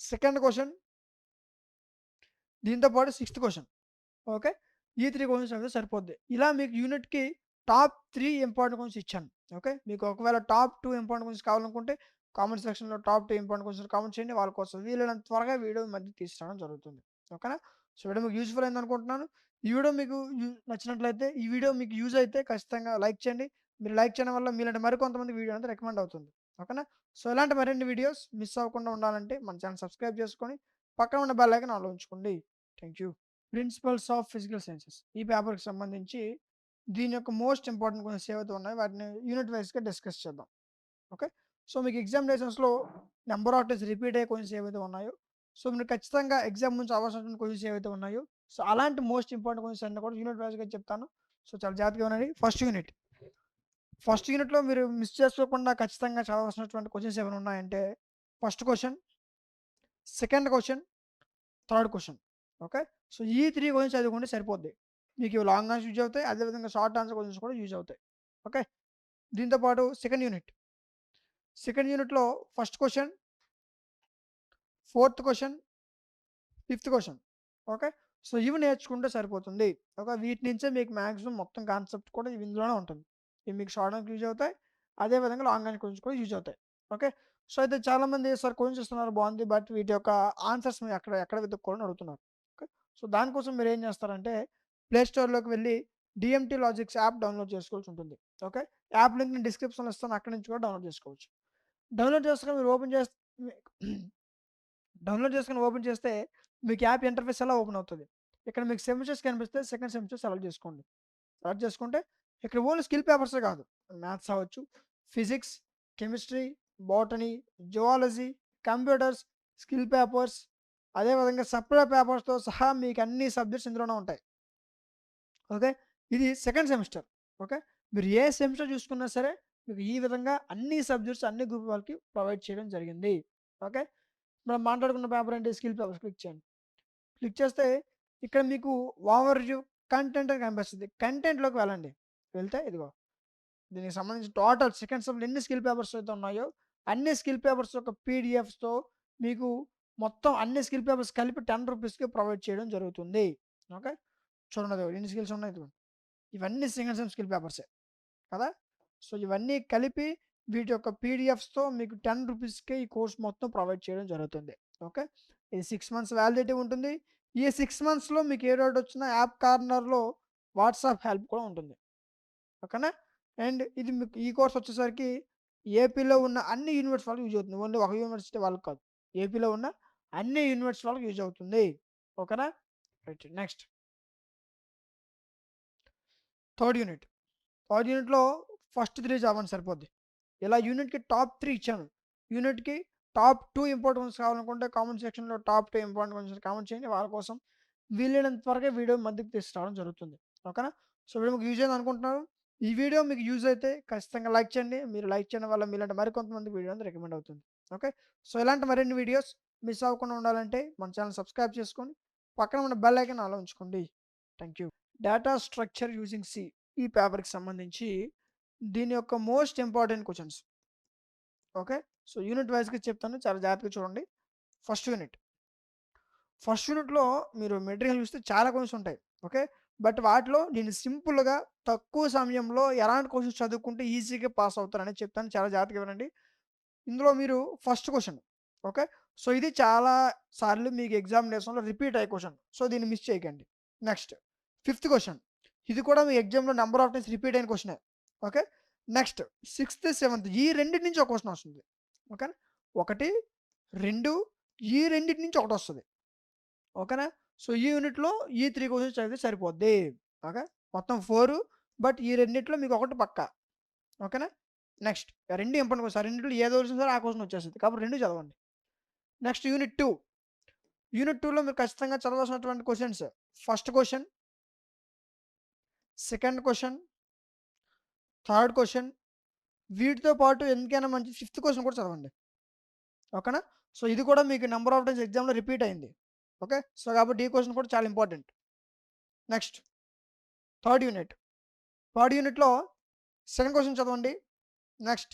సెకండ్ క్వెషన్, దీంతో పాటు సిక్స్త్ క్వెషన్. ఓకే. ఈ 3 క్వెషన్స్ అయితే సరిపోద్ది. ఇలా మీకు యూనిట్‌కి టాప్ 3 ఇంపార్టెంట్ క్వెషన్స్ ఇచ్చాను. ఓకే. మీకు ఒకవేళ టాప్ 2 ఇంపార్టెంట్ క్వెషన్స్ కావాలనుకుంటే కామెంట్ సెక్షన్‌లో టాప్ 2 ఇంపార్టెంట్ క్వెషన్స్ కామెంట్ చేయండి. వాళ్ళ కోసం వీలైనంత త్వరగా వీడియో మధ్యకి తీసుకురావడం జరుగుతుంది. ఓకేనా? సో, వీడియో మీకు యూజ్‌ఫుల్ అయిందనుకుంటున్నాను. ఈ వీడియో మీకు నచ్చినట్లయితే, ఈ వీడియో మీకు యూజ్ అయితే ఖచ్చితంగా లైక్ చేయండి. మీరు లైక్ చేయడం వల్ల మీలాంటి మరికొంతమంది వీడియో అనేది రికమెండ్ అవుతుంది. ఓకేనా? సో, ఇలాంటి మరిన్ని వీడియోస్ మిస్ అవ్వకుండా ఉండాలంటే మన ఛానెల్ సబ్స్క్రైబ్ చేసుకొని పక్కన ఉన్న బెల్ ఐకాన్ ఆన్‌లో ఉంచుకోండి. Thank you. Principles of physical sciences ఈ పేపర్‌కి సంబంధించి దీని యొక్క మోస్ట్ ఇంపార్టెంట్ క్వెషన్స్ ఏవైతే ఉన్నాయో వాటిని యూనిట్ వైస్‌గా డిస్కస్ చేద్దాం. ఓకే. సో, మీకు ఎగ్జామినేషన్స్‌లో నంబర్ ఆఫ్ టైమ్స్ రిపీట్ అయ్యే క్వెషన్స్ ఏవైతే ఉన్నాయో, సో, మీరు ఖచ్చితంగా ఎగ్జామ్ నుంచి అవ్వాల్సినటువంటి క్వెషన్స్ ఏవైతే ఉన్నాయో, సో, అలాంటి మోస్ట్ ఇంపార్టెంట్ క్వెషన్స్ అన్నీ కూడా యూనిట్ వైస్‌గా చెప్తాను. సో, చాలా జాగ్రత్తగా వినండి. ఫస్ట్ యూనిట్‌లో మీరు మిస్ చేసుకోకుండా ఖచ్చితంగా చదవాల్సినటువంటి క్వెషన్స్ ఏమైనా ఉన్నాయంటే first question, second question, third question. Okay. So, ఈ 3 క్వెషన్స్ చదువుకుంటే సరిపోద్ది. మీకు లాంగ్ ఆన్సర్స్ యూజ్ అవుతాయి. అదేవిధంగా షార్ట్ ఆన్సర్ క్వెషన్స్ కూడా యూజ్ అవుతాయి. ఓకే. దీంతో పాటు సెకండ్ యూనిట్‌లో first question, fourth question, fifth question. Okay. So, ఇవి నేర్చుకుంటే సరిపోతుంది. ఓకే. వీటి నుంచే మీకు మాక్సిమం మొత్తం కాన్సెప్ట్ కూడా ఇవి ఇందులోనే ఉంటుంది. ఇవి మీకు షార్ట్ ఆన్సర్‌కి యూజ్ అవుతాయి. అదే విధంగా లాంగ్ ఆన్సర్ క్వెషన్స్ కూడా యూజ్ అవుతాయి. ఓకే. సో, అయితే చాలామంది సార్ క్వెషన్స్ ఇస్తున్నారు బాగుంది. బట్ వీటి యొక్క ఆన్సర్స్ మేము ఎక్కడ వెతుక్కోవాలని అడుగుతున్నారు. ఓకే. సో, దానికోసం మీరేం చేస్తారంటే ప్లే స్టోర్‌లోకి వెళ్లి డీఎంటీ లాజిక్స్ యాప్ డౌన్‌లోడ్ చేసుకోవాల్సి ఉంటుంది. ఓకే. యాప్ లింక్ నేను డిస్క్రిప్షన్‌లో ఇస్తాను. అక్కడి నుంచి కూడా డౌన్‌లోడ్ చేసుకోవచ్చు. డౌన్‌లోడ్ చేసుకొని మీరు డౌన్‌లోడ్ చేసుకొని ఓపెన్ చేస్తే మీకు యాప్ ఇంటర్ఫేస్ ఎలా ఓపెన్ అవుతది. ఇక్కడ మీకు సెమిస్టర్స్ కనిపిస్తే సెకండ్ సెమిస్టర్ సెలెక్ట్ చేసుకోండి. సెలెక్ట్ చేసుకుంటే ఇక్కడ ఓన్లీ స్కిల్ పేపర్సే కాదు. మ్యాథ్స్ అవ్వచ్చు, physics, chemistry, botany, zoology, computers, skill papers, అదేవిధంగా సప్లై పేపర్స్‌తో సహా మీకు అన్ని సబ్జెక్ట్స్ ఇందులోనే ఉంటాయి. ఓకే. ఇది సెకండ్ సెమిస్టర్. ఓకే. మీరు ఏ సెమిస్టర్ చూసుకున్నా సరే మీకు ఈ విధంగా అన్ని సబ్జెక్ట్స్ అన్ని గ్రూప్ వాళ్ళకి ప్రొవైడ్ చేయడం జరిగింది. ఓకే. మనం మాట్లాడుకున్న పేపర్ ఏంటి? స్కిల్ పేపర్స్ క్లిక్ చేయండి. క్లిక్ చేస్తే ఇక్కడ మీకు ఓవర్ వ్యూ కంటెంట్ అని కనిపిస్తది. కంటెంట్‌లోకి వెళ్ళండి. వెళ్తే ఇదిగో దీనికి సంబంధించి టోటల్ సెకండ్ సెమ్‌లో ఎన్ని స్కిల్ పేపర్స్ అయితే ఉన్నాయో, అన్ని స్కిల్ పేపర్స్ యొక్క పీడిఎఫ్స్‌తో మీకు మొత్తం అన్ని స్కిల్ పేపర్స్ కలిపి రూ. 10కి ప్రొవైడ్ చేయడం జరుగుతుంది. ఓకే. చూడండి అదిగో ఎన్ని స్కిల్స్ ఉన్నాయి ఇదిగో. ఇవన్నీ సింగిల్ సెమ్ స్కిల్ పేపర్సే కదా! సో, ఇవన్నీ కలిపి వీటి యొక్క పీడిఎఫ్స్‌తో మీకు రూ. 10కే ఈ కోర్స్ మొత్తం ప్రొవైడ్ చేయడం జరుగుతుంది. ఓకే. ఇది 6 మంత్స్ వ్యాలిడిటీ ఉంటుంది. ఈ 6 మంత్స్‌లో మీకు ఏ డౌట్ వచ్చినా యాప్ కార్నర్‌లో వాట్సాప్ హెల్ప్ కూడా ఉంటుంది. ఓకేనా? అండ్ ఇది మీకు ఈ కోర్స్ వచ్చేసరికి ఏపీలో ఉన్న అన్ని యూనివర్సిటీ వాళ్ళకి యూజ్ అవుతుంది. ఓన్లీ ఒక యూనివర్సిటీ వాళ్ళకి కాదు. ఏపీలో ఉన్న అన్ని యూనివర్సిటీ వాళ్ళకి యూజ్ అవుతుంది. ఓకేనా? Right. Next third unit. Third యూనిట్‌లో ఫస్ట్ 3 చదవండి సరిపోద్ది. ఇలా యూనిట్‌కి టాప్ 3 ఇచ్చాను. యూనిట్‌కి టాప్ 2 ఇంపార్టెన్స్ కావాలనుకుంటే కామెంట్ సెక్షన్‌లో టాప్ 2 ఇంపార్టెన్స్ కామెంట్ చేయండి. వాళ్ళ కోసం వీలైనంత త్వరగా వీడియో మధ్యకి తీసుకురావడం జరుగుతుంది. ఓకేనా? సో, వీడియో మీకు యూజ్ అయింది అనుకుంటున్నాను. ఈ వీడియో మీకు యూజ్ అయితే ఖచ్చితంగా లైక్ చేయండి. మీరు లైక్ చేయడం వల్ల మీలాంటి మరికొంతమందికి వీడియో అనేది రికమెండ్ అవుతుంది. ఓకే. సో, ఇలాంటి మరిన్ని వీడియోస్ మిస్ అవ్వకుండా ఉండాలంటే మన ఛానెల్ సబ్స్క్రైబ్ చేసుకొని పక్కన ఉన్న బెల్ ఐకాన్ ఆన్‌లో ఉంచుకోండి. Thank you. Data structure using C ఈ పేపర్‌కి సంబంధించి దీని యొక్క most important questions. Okay. So, unit వైస్‌గా చెప్తాను. చాలా జాగ్రత్తగా చూడండి. First unit. ఫస్ట్ యూనిట్‌లో మీరు మెటీరియల్ చూస్తే చాలా క్వెషన్స్ ఉంటాయి. ఓకే. బట్ వాటిలో నేను సింపుల్‌గా తక్కువ సమయంలో ఎలాంటి క్వెషన్స్ చదువుకుంటే ఈజీగా పాస్ అవుతారనేది చెప్తాను. చాలా జాగ్రత్తగా వినండి. ఇందులో మీరు ఫస్ట్ క్వెషన్. ఓకే. సో, ఇది చాలా సార్లు మీకు ఎగ్జామినేషన్‌లో రిపీట్ అయ్యే క్వెషన్. సో, దీన్ని మిస్ చేయకండి. Next fifth question. ఇది కూడా మీ ఎగ్జామ్‌లో నంబర్ ఆఫ్ టైమ్స్ రిపీట్ అయిన క్వెషనే. ఓకే. నెక్స్ట్ సిక్స్త్, సెవెంత్ ఈ రెండిటి నుంచి ఒక క్వెషన్ వస్తుంది. ఓకేనా. 1, 2 ఈ రెండిటి నుంచి ఒకటొస్తది. ఓకేనా. సో, ఈ యూనిట్‌లో ఈ 3 క్వెషన్స్ చదివితే సరిపోద్ది. ఓకే. మొత్తం 4 బట్ ఈ రెండిట్లో మీకు ఒకటి పక్కా. ఓకేనా. Next 2 important questions. ఆ రెండిట్లో ఏదో వచ్చినా సరే ఆ క్వెషన్ వచ్చేస్తది. కాబట్టి 2 చదవండి. Next unit 2. యూనిట్ 2లో మీరు ఖచ్చితంగా చదవాల్సినటువంటి questions first question, second question, third question, వీటితో పాటు ఎందుకైనా మంచిది ఫిఫ్త్ క్వెషన్ కూడా చదవండి. ఓకేనా? సో, ఇది కూడా మీకు నంబర్ ఆఫ్ టైమ్స్ ఎగ్జామ్‌లో రిపీట్ అయింది. ఓకే. సో, కాబట్టి ఈ క్వెషన్ కూడా చాలా important. Next third unit. Third యూనిట్‌లో సెకండ్ క్వెషన్ చదవండి. నెక్స్ట్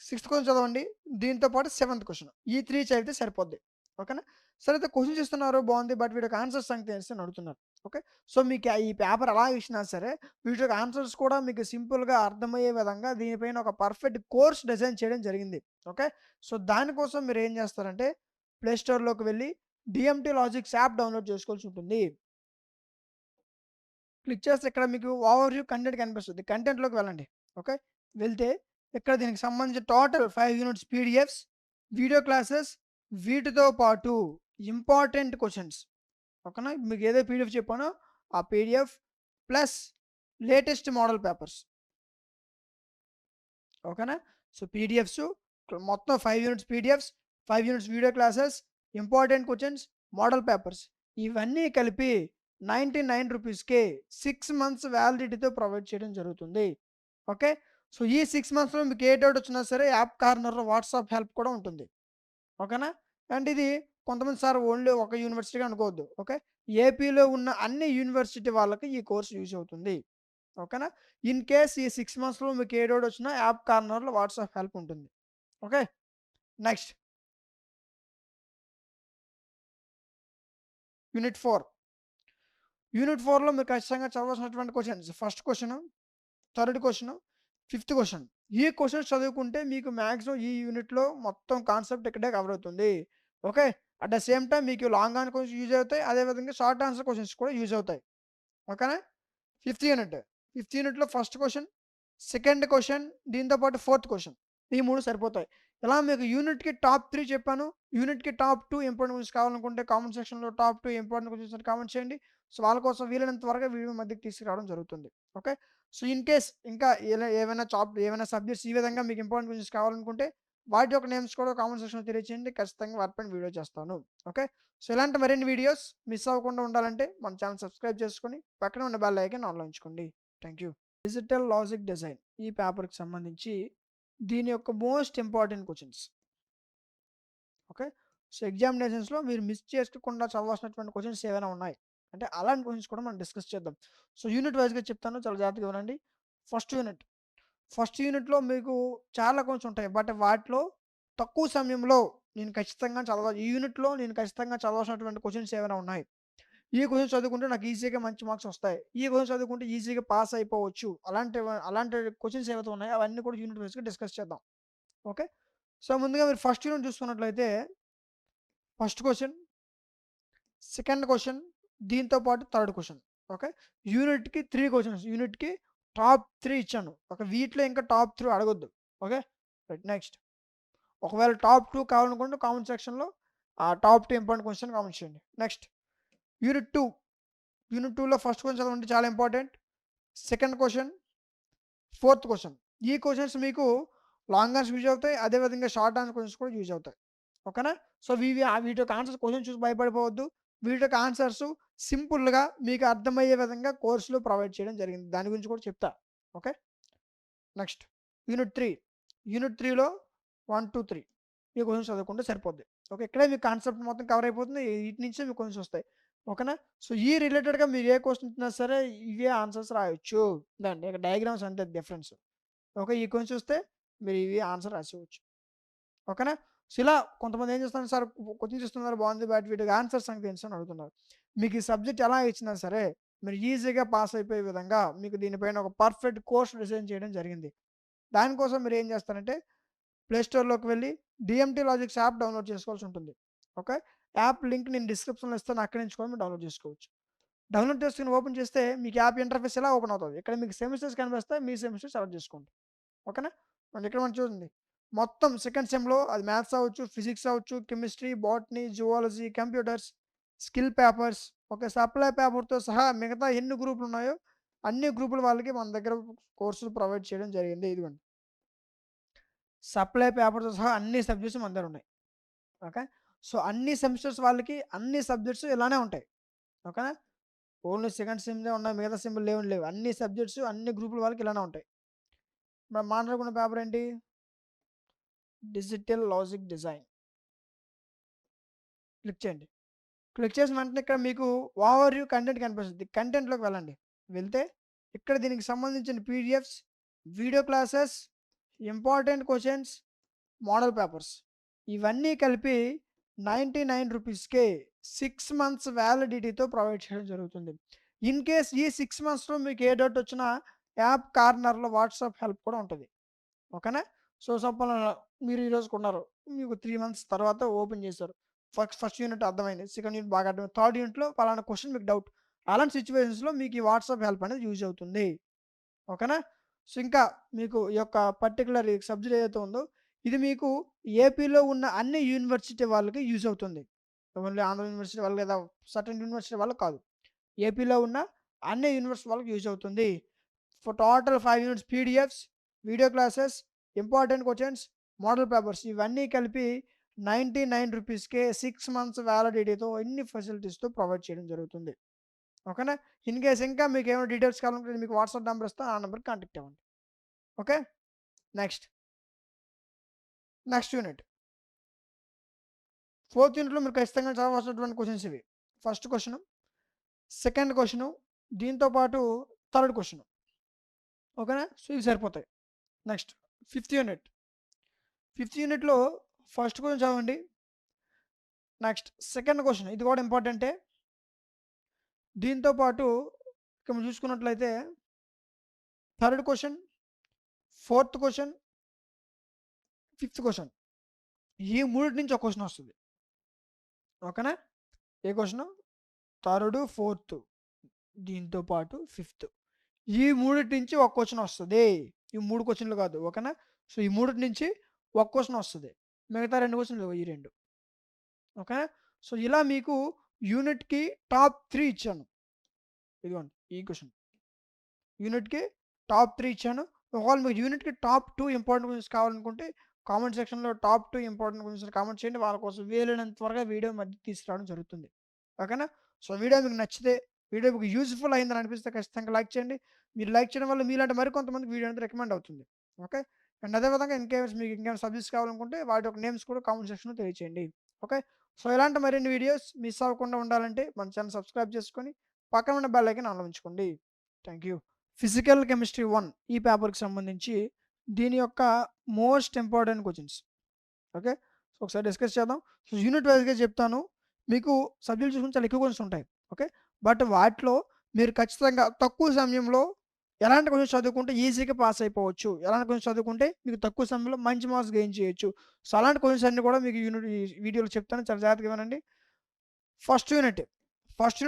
సిక్స్త్ క్వెషన్ చదవండి. దీంతో పాటు సెవెంత్ క్వెషన్. ఈ 3 చదివితే సరిపోద్ది. ఓకేనా? సరే అయితే క్వెషన్స్ ఇస్తున్నారు బావుంది. బట్ వీటికి ఆన్సర్స్ సంగతి ఏంటి అని అడుగుతున్నారు. ఓకే. సో, మీకు ఈ పేపర్ ఎలా ఇచ్చినా సరే వీటికి ఆన్సర్స్ కూడా మీకు సింపుల్‌గా అర్థమయ్యే విధంగా దీనిపైన ఒక పర్ఫెక్ట్ కోర్స్ డిజైన్ చేయడం జరిగింది. ఓకే. సో, దానికోసం మీరేం చేస్తారంటే ప్లే స్టోర్‌లోకి వెళ్లి డీఎంటీ లాజిక్స్ యాప్ డౌన్‌లోడ్ చేసుకోవాల్సి ఉంటుంది. క్లిక్ చేస్తే ఇక్కడ మీకు ఓవర్‌వ్యూ కంటెంట్ కనిపిస్తది. కంటెంట్‌లోకి వెళ్ళండి. ఓకే. వెళ్తే ఇక్కడ దీనికి సంబంధించి టోటల్ 5 యూనిట్స్ పీడీఎఫ్స్, వీడియో క్లాసెస్ వీటితో పాటు ఇంపార్టెంట్ క్వెషన్స్. ఓకేనా? మీకు ఏదో పీడీఎఫ్ చెప్పానో ఆ PDF plus latest model papers. ఓకేనా? సో, పీడీఎఫ్స్ మొత్తం 5 units PDFs, 5 units video classes, important questions, model papers ఇవన్నీ కలిపి ₹99కే 6 మంత్స్ వ్యాలిడిటీతో ప్రొవైడ్ చేయడం జరుగుతుంది. ఓకే. సో, ఈ 6 మంత్స్‌లో మీకు ఏ డౌట్ వచ్చినా సరే యాప్ కార్నర్‌లో వాట్సాప్ హెల్ప్ కూడా ఉంటుంది. ఓకేనా? అండ్ ఇది కొంతమంది సార్ ఓన్లీ ఒక యూనివర్సిటీ‌గా అనుకోవద్దు. ఓకే. ఏపీలో ఉన్న అన్ని యూనివర్సిటీ వాళ్ళకి ఈ కోర్స్ యూజ్ అవుతుంది. ఓకేనా? ఇన్ కేస్ ఈ 6 మంత్స్‌లో మీకు ఏ డౌట్ వచ్చినా యాప్ కార్నర్‌లో వాట్సాప్ హెల్ప్ ఉంటుంది. ఓకే. Next unit 4. యూనిట్ 4లో మీరు ఖచ్చితంగా చదవాల్సినటువంటి questions first question, third question, fifth question. ఈ క్వెషన్స్ చదువుకుంటే మీకు మాక్సిమం ఈ యూనిట్‌లో మొత్తం కాన్సెప్ట్ ఇక్కడే కవర్ అవుతుంది. Okay. At the same time మీకు లాంగ్ ఆన్సర్ క్వెషన్స్ యూజ్ అవుతాయి. అదే విధంగా షార్ట్ ఆన్సర్ క్వెషన్స్ కూడా యూజ్ అవుతాయి. ఓకేనా? Fifth unit. ఫిఫ్త్ యూనిట్‌లో ఫస్ట్ క్వెషన్, సెకండ్ క్వెషన్ దీంతో పాటు ఫోర్త్ క్వెషన్. ఈ 3 సరిపోతాయి. ఇలా మీకు యూనిట్‌కి టాప్ 3 చెప్పాను. యూనిట్‌కి టాప్ 2 ఇంపార్టెంట్ క్వెషన్స్ కావాలనుకుంటే కామెంట్ సెక్షన్‌లో టాప్ 2 ఇంపార్టెంట్ క్వెషన్స్ అని కామెంట్ చేయండి. సో, వాళ్ళ కోసం వీలైనంత త్వరగా వీడియో మధ్యకి తీసుకురావడం జరుగుతుంది. ఓకే. సో, ఇన్ కేస్ ఇంకా ఏవైనా సబ్జెక్ట్స్ ఈ విధంగా మీకు ఇంపార్టెంట్ క్వెషన్స్ కావాలనుకుంటే వాటి యొక్క నేమ్స్ కూడా కామెంట్ సెక్షన్‌లో తెలియజేయండి. ఖచ్చితంగా వాటిపైన వీడియో చేస్తాను. ఓకే. సో, ఇలాంటి మరిన్ని వీడియోస్ మిస్ అవ్వకుండా ఉండాలంటే మన ఛానెల్ సబ్స్క్రైబ్ చేసుకొని పక్కన ఉన్న బెల్ ఐకాన్ ఆన్‌లో ఉంచుకోండి. Thank you. Digital logic design ఈ పేపర్‌కి సంబంధించి దీని యొక్క most important questions. Okay. So, ఎగ్జామినేషన్స్‌లో మీరు మిస్ చేసుకోకుండా చదవాల్సినటువంటి క్వెషన్స్ ఏవైనా ఉన్నాయి. అంటే అలాంటి క్వెషన్స్ కూడా మనం డిస్కస్ చేద్దాం. సో, యూనిట్ వైస్‌గా చెప్తాను చాలా జాగ్రత్తగా వినండి. First unit. ఫస్ట్ యూనిట్‌లో మీకు చాలా క్వెషన్స్ ఉంటాయి. బట్ వాటిలో తక్కువ సమయంలో నేను ఖచ్చితంగా చదవాలి. ఈ యూనిట్‌లో నేను ఖచ్చితంగా చదవాల్సినటువంటి క్వెషన్స్ ఏవైనా ఉన్నాయి. ఈ క్వెషన్స్ చదువుకుంటే నాకు ఈజీగా మంచి మార్క్స్ వస్తాయి. ఈ క్వెషన్స్ చదువుకుంటే ఈజీగా పాస్ అయిపోవచ్చు. అలాంటి క్వెషన్స్ ఏవైతే ఉన్నాయో అవన్నీ కూడా యూనిట్ వైస్‌గా డిస్కస్ చేద్దాం. ఓకే. సో, ముందుగా మీరు ఫస్ట్ యూనిట్ చూసుకున్నట్లయితే ఫస్ట్ క్వెషన్, సెకండ్ క్వెషన్ దీంతో పాటు థర్డ్ క్వెషన్. ఓకే. యూనిట్‌కి 3 క్వెషన్స్. యూనిట్‌కి టాప్ 3 ఇచ్చాను. వీటిలో ఇంకా టాప్ 3 అడగొద్దు. ఓకే. రైట్. నెక్స్ట్ ఒకవేళ టాప్ 2 కావాలనుకుంటే కామెంట్ సెక్షన్‌లో ఆ టాప్ 2 ఇంపార్టెంట్ క్వెషన్ కామెంట్ చేయండి. Next unit 2. యూనిట్ 2లో ఫస్ట్ క్వెషన్ చదవండి చాలా important. Second question, fourth question. ఈ క్వెషన్స్ మీకు లాంగ్ ఆన్సర్స్ యూజ్ అవుతాయి. అదే విధంగా షార్ట్ ఆన్సర్ క్వెషన్స్ కూడా యూజ్ అవుతాయి. ఓకేనా? సో, వీటి యొక్క ఆన్సర్స్ క్వెషన్ చూసి భయపడిపోవద్దు. వీటి యొక్క ఆన్సర్స్ సింపుల్‌గా మీకు అర్థమయ్యే విధంగా కోర్స్‌లో ప్రొవైడ్ చేయడం జరిగింది. దాని గురించి కూడా చెప్తా. ఓకే. Next unit 3. యూనిట్ 3లో 1, 2, 3 ఈ క్వెషన్స్ చదువుకుంటే సరిపోద్ది. ఓకే. ఇక్కడే మీకు కాన్సెప్ట్ మొత్తం కవర్ అయిపోతుంది. వీటి నుంచే మీకు క్వెషన్స్ వస్తాయి. ఓకేనా? సో, ఈ రిలేటెడ్‌గా మీరు ఏ క్వెషన్ ఇచ్చినా సరే ఇవే ఆన్సర్స్ రాయొచ్చు. ఇదండి ఇక డయాగ్రామ్స్ అంతే డిఫరెన్స్. ఓకే. ఈ క్వెషన్ చూస్తే మీరు ఇవి ఆన్సర్ రాసేయవచ్చు. ఓకేనా? సో, ఇలా కొంతమంది ఏం చేస్తున్నారు సార్ క్వెషన్స్ ఇస్తున్నారు బాగుంది. బట్ వీటికి ఆన్సర్స్ సంగతి ఏంటి అని అడుగుతున్నారు. మీకు ఈ సబ్జెక్ట్ ఎలా ఇచ్చినా సరే మీరు ఈజీగా పాస్ అయిపోయే విధంగా మీకు దీనిపైన ఒక పర్ఫెక్ట్ కోర్స్ డిజైన్ చేయడం జరిగింది. దానికోసం మీరు ఏం చేస్తారంటే ప్లే స్టోర్‌లోకి వెళ్లి డీఎంటీ లాజిక్స్ యాప్ డౌన్‌లోడ్ చేసుకోవాల్సి ఉంటుంది. ఓకే. యాప్ లింక్ నేను డిస్క్రిప్షన్‌లో ఇస్తాను. అక్కడి నుంచి కూడా మీరు డౌన్‌లోడ్ చేసుకోవచ్చు. డౌన్‌లోడ్ చేసుకొని ఓపెన్ చేస్తే మీకు యాప్ ఇంటర్ఫేస్ ఇలా ఓపెన్ అవుతది. ఇక్కడ మీకు సెమిస్టర్స్ కనిపిస్తాయి. మీ సెమిస్టర్ సెలెక్ట్ చేసుకోండి. ఓకేనా? ఇక్కడ మనం చూడండి. మొత్తం సెకండ్ సెమ్‌లో అది మ్యాథ్స్ అవ్వచ్చు, ఫిజిక్స్ అవ్వచ్చు, chemistry, botany, zoology, computers, skill papers, okay. Supply పేపర్‌తో సహా మిగతా ఎన్ని గ్రూపులు ఉన్నాయో అన్ని గ్రూపుల వాళ్ళకి మన దగ్గర కోర్సులు ప్రొవైడ్ చేయడం జరిగింది. ఇదిగోండి. సప్లై పేపర్‌తో సహా అన్ని సబ్జెక్ట్స్ మన దగ్గర ఉన్నాయి. ఓకే. సో, అన్ని సెమిస్టర్స్ వాళ్ళకి అన్ని సబ్జెక్ట్స్ ఇలానే ఉంటాయి. ఓకేనా? ఓన్లీ సెకండ్ సెమ్‌దే ఉన్నాయి. మిగతా సెమ్‌లు లేవు. అన్ని సబ్జెక్ట్స్ అన్ని గ్రూపుల వాళ్ళకి ఇలానే ఉంటాయి. మనం మాట్లాడుకున్న పేపర్ ఏంటి? Digital logic design. క్లిక్ చేయండి. క్లిక్ చేసిన వెంటనే ఇక్కడ మీకు ఓవర్ వ్యూ కంటెంట్ కనిపిస్తుంది. కంటెంట్‌లోకి వెళ్ళండి. వెళ్తే ఇక్కడ దీనికి సంబంధించిన PDFs, video classes, important questions, model papers ఇవన్నీ కలిపి ₹99కే 6 మంత్స్ వ్యాలిడిటీతో ప్రొవైడ్ చేయడం జరుగుతుంది. ఇన్ కేస్ ఈ 6 మంత్స్‌లో మీకు ఏ డౌట్ వచ్చినా యాప్ కార్నర్‌లో వాట్సాప్ హెల్ప్ కూడా ఉంటది. ఓకేనా? సో, మీరు ఈరోజు కొన్నారు. మీకు 3 మంత్స్ తర్వాత ఓపెన్ చేశారు. ఫస్ట్ యూనిట్ అర్థమైంది. సెకండ్ యూనిట్ బాగా అర్థమైంది. థర్డ్ యూనిట్‌లో పలానా క్వెషన్ మీకు డౌట్. అలాంటి సిట్యుయేషన్స్‌లో మీకు ఈ వాట్సాప్ హెల్ప్ అనేది యూజ్ అవుతుంది. ఓకేనా? సో, ఇంకా మీకు ఈ యొక్క పర్టిక్యులర్ సబ్జెక్ట్ ఏదైతే ఉందో ఇది మీకు ఏపీలో ఉన్న అన్ని యూనివర్సిటీ వాళ్ళకి యూజ్ అవుతుంది. ఓన్లీ ఆంధ్ర యూనివర్సిటీ వాళ్ళు లేదా సర్టెన్ యూనివర్సిటీ వాళ్ళకి కాదు. ఏపీలో ఉన్న అన్ని యూనివర్సిటీ వాళ్ళకి యూజ్ అవుతుంది. For total 5 units PDFs, video classes, important questions, model papers ఇవన్నీ కలిపి ₹99కే 6 మంత్స్ వ్యాలిడిటీతో ఇన్ని ఫెసిలిటీస్‌తో ప్రొవైడ్ చేయడం జరుగుతుంది. ఓకేనా? ఇన్ కేస్ ఇంకా మీకు ఏమైనా డీటెయిల్స్ కావాలనుకుంటే మీకు వాట్సాప్ నంబర్ ఇస్తాను. ఆ నంబర్‌కి కాంటాక్ట్ అవ్వండి. ఓకే. Next unit. ఫోర్త్ యూనిట్‌లో మీరు ఖచ్చితంగా చదవాల్సినటువంటి క్వెషన్స్ ఇవి. ఫస్ట్ క్వెషను, సెకండ్ క్వెషను, దీంతో పాటు థర్డ్ క్వెషను. ఓకేనా? సో, ఇవి సరిపోతాయి. Next fifth unit. ఫిఫ్త్ యూనిట్‌లో ఫస్ట్ క్వెషన్ చదవండి. నెక్స్ట్ సెకండ్ క్వెషన్ ఇది కూడా ఇంపార్టెంటే. దీంతో పాటు ఇక్కడ మనం చూసుకున్నట్లయితే third question, fourth question, fifth question ఈ మూడిటి నుంచి ఒక క్వెషన్ వస్తుంది. ఓకేనా? ఏ క్వెషను? థర్డ్, ఫోర్త్ దీంతో పాటు ఫిఫ్త్ ఈ మూడిటి నుంచి ఒక క్వెషన్ వస్తది. ఈ 3 క్వెషన్‌లు కాదు. ఓకేనా? సో, ఈ మూడిటి నుంచి ఒక క్వెషన్ వస్తది. మిగతా 2 క్వెషన్‌లు ఈ 2. ఓకేనా? సో, ఇలా మీకు యూనిట్‌కి టాప్ 3 ఇచ్చాను. ఇదిగోండి ఈ క్వెషన్. యూనిట్‌కి టాప్ 3 ఇచ్చాను. ఒకవేళ మీకు యూనిట్‌కి టాప్ 2 ఇంపార్టెంట్ క్వెషన్స్ కావాలనుకుంటే కామెంట్ సెక్షన్‌లో టాప్ 2 ఇంపార్టెంట్ క్వెషన్స్ కామెంట్ చేయండి. వాళ్ళ కోసం వీలైనంత త్వరగా వీడియో మధ్య తీసుకురావడం జరుగుతుంది. ఓకేనా? సో, వీడియో మీకు నచ్చితే, వీడియో మీకు యూజ్‌ఫుల్ అయిందని అనిపిస్తే ఖచ్చితంగా లైక్ చేయండి. మీరు లైక్ చేయడం వల్ల మీలాంటి మరికొంతమందికి వీడియో అనేది రికమెండ్ అవుతుంది. ఓకే. అండ్ అదే విధంగా ఇన్‌కేస్ మీకు ఇంకేమైనా సబ్జెక్ట్స్ కావాలనుకుంటే వాటి యొక్క నేమ్స్ కూడా కామెంట్ సెక్షన్‌లో తెలియచేయండి. ఓకే. సో, ఇలాంటి మరిన్ని వీడియోస్ మిస్ అవ్వకుండా ఉండాలంటే మన ఛానెల్ సబ్స్క్రైబ్ చేసుకొని పక్కన ఉన్న బెల్ ఐకాన్ ఆన్‌లో ఉంచుకోండి. Thank you. ఫిజికల్ కెమిస్ట్రీ 1 ఈ పేపర్‌కి సంబంధించి దీని యొక్క most important questions. Okay. So, ఒకసారి డిస్కస్ చేద్దాం. సో, యూనిట్ వైస్‌గా చెప్తాను. మీకు సబ్జెక్ట్ చూసుకుంటే చాలా ఎక్కువ క్వెషన్స్ ఉంటాయి. ఓకే. బట్ వాటిలో మీరు ఖచ్చితంగా తక్కువ సమయంలో ఎలాంటి క్వెషన్స్ చదువుకుంటే ఈజీగా పాస్ అయిపోవచ్చు. ఎలాంటి క్వెషన్స్ చదువుకుంటే మీకు తక్కువ సమయంలో మంచి మార్క్స్ గెయిన్ చేయొచ్చు. సో, అలాంటి క్వెషన్స్ అన్నీ కూడా మీకు ఈ వీడియోలో చెప్తాను. చాలా జాగ్రత్తగా వినండి. First unit.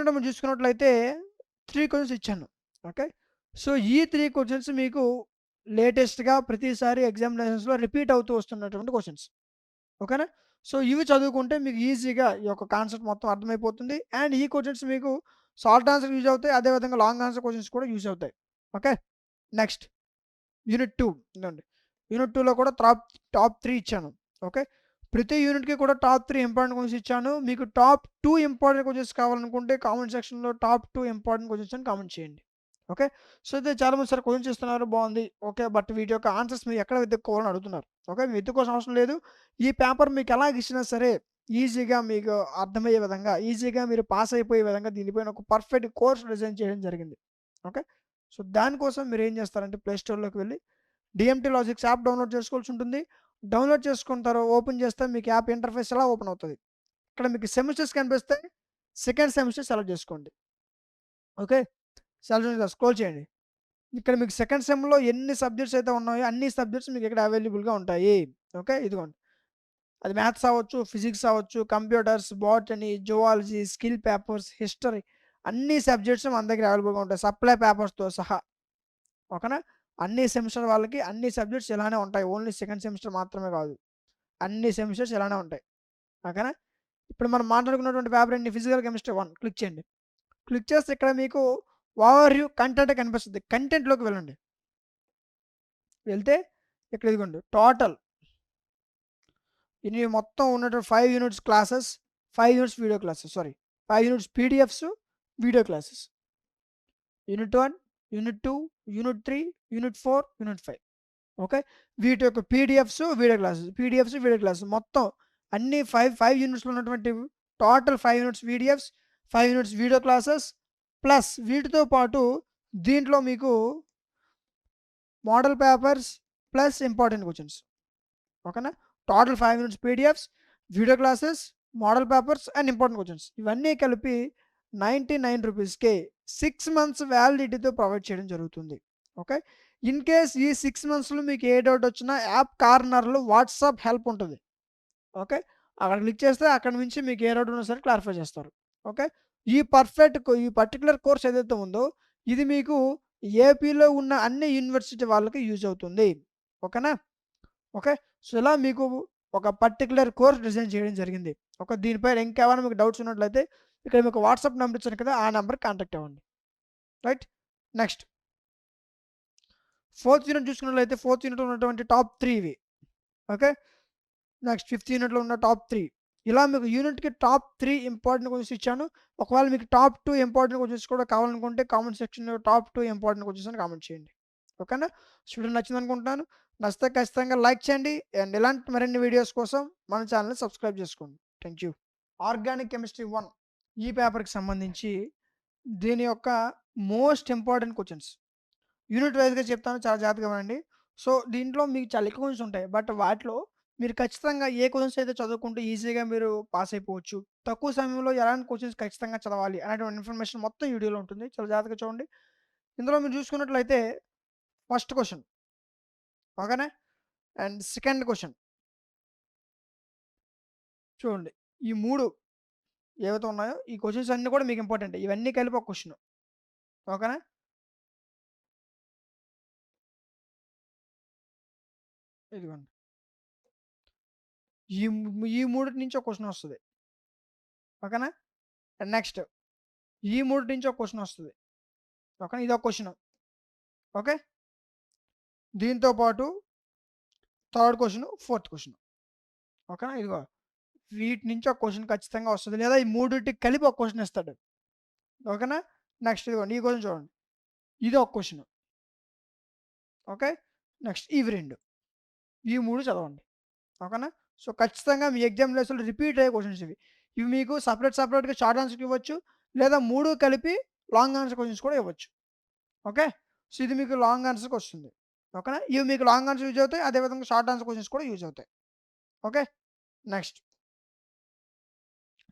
మనం చూసుకున్నట్లయితే 3 క్వెషన్స్ ఇచ్చాను. ఓకే. సో, ఈ 3 క్వెషన్స్ మీకు లేటెస్ట్‌గా ప్రతిసారి ఎగ్జామినేషన్స్‌లో రిపీట్ అవుతూ వస్తున్నటువంటి క్వెషన్స్. ఓకేనా? సో, ఇవి చదువుకుంటే మీకు ఈజీగా ఈ యొక్క కాన్సెప్ట్ మొత్తం అర్థమైపోతుంది. అండ్ ఈ క్వెషన్స్ మీకు షార్ట్ ఆన్సర్ యూజ్ అవుతాయి. అదే విధంగా లాంగ్ ఆన్సర్ క్వెషన్స్ కూడా యూజ్ అవుతాయి. ఓకే. నెక్స్ట్ యూనిట్ 2 ఇదండి. యూనిట్ 2లో కూడా టాప్ 3 ఇచ్చాను. ఓకే. ప్రతి యూనిట్‌కి కూడా టాప్ 3 ఇంపార్టెంట్ క్వెషన్స్ ఇచ్చాను. మీకు టాప్ 2 ఇంపార్టెంట్ క్వెషన్స్ కావాలనుకుంటే కామెంట్ సెక్షన్‌లో టాప్ 2 ఇంపార్టెంట్ క్వెషన్స్ అని కామెంట్ చేయండి. ఓకే. సో, అయితే చాలామంది సార్ క్వెషన్స్ ఇస్తున్నారు బాగుంది. ఓకే. బట్ వీటి యొక్క ఆన్సర్స్ మీరు ఎక్కడ వెతుక్కోవాలని అడుగుతున్నారు. ఓకే. మీరు వెతుక్కోవాల్సిన అవసరం లేదు. ఈ పేపర్ మీకు ఎలాగ ఇచ్చినా సరే ఈజీగా మీకు అర్థమయ్యే విధంగా, ఈజీగా మీరు పాస్ అయిపోయే విధంగా దీనిపైన ఒక పర్ఫెక్ట్ కోర్స్ డిజైన్ చేయడం జరిగింది. ఓకే. సో, దానికోసం మీరు ఏం చేస్తారంటే ప్లే స్టోర్‌లోకి వెళ్లి డీఎంటీ లాజిక్స్ యాప్ డౌన్‌లోడ్ చేసుకోవాల్సి ఉంటుంది. డౌన్‌లోడ్ చేసుకున్న తర్వాత ఓపెన్ చేస్తే మీకు యాప్ ఇంటర్ఫేస్ ఇలా ఓపెన్ అవుతది. ఇక్కడ మీకు సెమిస్టర్స్ కనిపిస్తాయి. సెకండ్ సెమిస్టర్ సెలెక్ట్ చేసుకోండి. ఓకే. స్క్రోల్ చేయండి. ఇక్కడ మీకు సెకండ్ సెమ్‌లో ఎన్ని సబ్జెక్ట్స్ అయితే ఉన్నాయో అన్ని సబ్జెక్ట్స్ మీకు ఇక్కడ అవైలబుల్‌గా ఉంటాయి. ఓకే. ఇదిగోండి. అది మ్యాథ్స్ అవ్వచ్చు, ఫిజిక్స్ అవ్వచ్చు, computers, botany, zoology, skill papers, history అన్ని సబ్జెక్ట్స్ మన దగ్గర అవైలబుల్‌గా ఉంటాయి. సప్లై పేపర్స్‌తో సహా. ఓకేనా? అన్ని సెమిస్టర్ వాళ్ళకి అన్ని సబ్జెక్ట్స్ ఇలానే ఉంటాయి. ఓన్లీ సెకండ్ సెమిస్టర్ మాత్రమే కాదు. అన్ని సెమిస్టర్స్ ఇలానే ఉంటాయి. ఓకేనా? ఇప్పుడు మనం మాట్లాడుకున్నటువంటి పేపర్ ఏంటి? ఫిజికల్ కెమిస్ట్రీ 1 క్లిక్ చేయండి. క్లిక్ చేస్తే ఇక్కడ మీకు ఓవర్ వ్యూ కంటెంట్ కనిపిస్తుంది. కంటెంట్‌లోకి వెళ్ళండి. వెళ్తే ఇక్కడ ఇదిగోండి టోటల్ ఇన్ని మొత్తం ఉన్నటువంటి 5 units classes, 5 units video classes. Sorry 5 units PDFs, video classes. Unit 1, unit 2, unit 3, unit 4, unit 5. Okay. వీటి యొక్క పీడిఎఫ్స్, వీడియో క్లాసెస్ మొత్తం అన్ని 5 యూనిట్స్‌లో ఉన్నటువంటి total 5 units PDFs, 5 units video classes plus వీటితో పాటు దీంట్లో మీకు model papers plus important questions. ఓకేనా? Total 5 units PDFs, video classes, model papers and important questions ఇవన్నీ కలిపి ₹99కే 6 మంత్స్ వ్యాలిడిటీతో ప్రొవైడ్ చేయడం జరుగుతుంది. ఓకే. ఇన్ కేస్ ఈ 6 మంత్స్‌లో మీకు ఏ డౌట్ వచ్చినా యాప్ కార్నర్‌లో వాట్సాప్ హెల్ప్ ఉంటది. ఓకే. అక్కడ క్లిక్ చేస్తే అక్కడి నుంచి మీకు ఏ డౌట్ ఉన్నా సరే క్లారిఫై చేస్తారు. ఓకే. ఈ పర్టిక్యులర్ కోర్స్ ఏదైతే ఉందో ఇది మీకు ఏపీలో ఉన్న అన్ని యూనివర్సిటీ వాళ్ళకి యూజ్ అవుతుంది. ఓకేనా? ఓకే. సో, ఇలా మీకు ఒక పర్టిక్యులర్ కోర్స్ డిజైన్ చేయడం జరిగింది. ఓకే. దీనిపైన ఇంకేమైనా మీకు డౌట్స్ ఉన్నట్లయితే ఇక్కడ మీకు వాట్సాప్ నంబర్ ఇచ్చాను కదా! ఆ నంబర్‌కి కాంటాక్ట్ అవ్వండి. రైట్. నెక్స్ట్ ఫోర్త్ యూనిట్ చూసుకున్నట్లయితే ఫోర్త్ యూనిట్‌లో ఉన్నటువంటి టాప్ 3 ఇవి. ఓకే. నెక్స్ట్ ఫిఫ్త్ యూనిట్‌లో ఉన్న టాప్ 3 ఇలా మీకు యూనిట్‌కి టాప్ 3 ఇంపార్టెంట్ క్వెషన్స్ ఇచ్చాను. ఒకవేళ మీకు టాప్ 2 ఇంపార్టెంట్ క్వెషన్స్ కూడా కావాలనుకుంటే కామెంట్ సెక్షన్‌లో టాప్ 2 ఇంపార్టెంట్ క్వెషన్స్ అని కామెంట్ చేయండి. ఓకేనా? స్టూడెంట్ నచ్చిందనుకుంటున్నాను. నచ్చితే ఖచ్చితంగా లైక్ చేయండి. అండ్ ఇలాంటి మరిన్ని వీడియోస్ కోసం మన ఛానెల్‌ని సబ్స్క్రైబ్ చేసుకోండి. Thank you. ఆర్గానిక్ కెమిస్ట్రీ 1 ఈ పేపర్‌కి సంబంధించి దీని యొక్క మోస్ట్ ఇంపార్టెంట్ క్వెషన్స్ యూనిట్ వైస్‌గా చెప్తాను. చాలా జాగ్రత్తగా వినండి. సో, దీంట్లో మీకు చాలా ఎక్కువ క్వెషన్స్ ఉంటాయి. బట్ వాటిలో మీరు ఖచ్చితంగా ఏ క్వెషన్స్ అయితే చదువుకుంటే ఈజీగా మీరు పాస్ అయిపోవచ్చు. తక్కువ సమయంలో ఎలాంటి క్వెషన్స్ ఖచ్చితంగా చదవాలి అనేటువంటి ఇన్ఫర్మేషన్ మొత్తం ఈ వీడియోలో ఉంటుంది. చాలా జాగ్రత్తగా చూడండి. ఇందులో మీరు చూసుకున్నట్లయితే ఫస్ట్ క్వెషన్ ఓకేనా? అండ్ సెకండ్ క్వెషన్ చూడండి. ఈ 3 ఏవైతే ఉన్నాయో ఈ క్వెషన్స్ అన్నీ కూడా మీకు ఇంపార్టెంటే. ఇవన్నీ కలిపి ఒక క్వెషన్. ఓకేనా? ఇదిగోండి. ఈ మూడిటి నుంచి ఒక క్వెషన్ వస్తది. ఓకేనా? అండ్ నెక్స్ట్ ఈ మూడిటి నుంచి ఒక క్వెషన్ వస్తది. ఓకేనా? ఇదొక క్వెషన్. ఓకే. దీంతో పాటు థర్డ్ క్వెషన్, ఫోర్త్ క్వెషన్. ఓకేనా? ఇదిగో వీటి నుంచి ఒక క్వెషన్ ఖచ్చితంగా వస్తది. లేదా ఈ మూడిటికి కలిపి ఒక క్వెషన్ ఇస్తాడు. ఓకేనా? నెక్స్ట్ ఇదిగోండి ఈ క్వెషన్ చూడండి. ఇది ఒక క్వెషన్. ఓకే. నెక్స్ట్ ఇవి 2 ఈ 3 చదవండి. ఓకేనా? సో, ఖచ్చితంగా మీ ఎగ్జామినేషన్‌లో రిపీట్ అయ్యే క్వెషన్స్ ఇవి. ఇవి మీకు సెపరేట్‌గా షార్ట్ ఆన్సర్‌కి ఇవ్వచ్చు. లేదా 3 కలిపి లాంగ్ ఆన్సర్ క్వెషన్స్ కూడా ఇవ్వచ్చు. ఓకే. సో, ఇది మీకు లాంగ్ ఆన్సర్‌కి వస్తుంది. ఓకేనా? ఇవి మీకు లాంగ్ ఆన్సర్ యూజ్ అవుతాయి. అదే విధంగా షార్ట్ ఆన్సర్ క్వెషన్స్ కూడా యూజ్ అవుతాయి. Okay. Next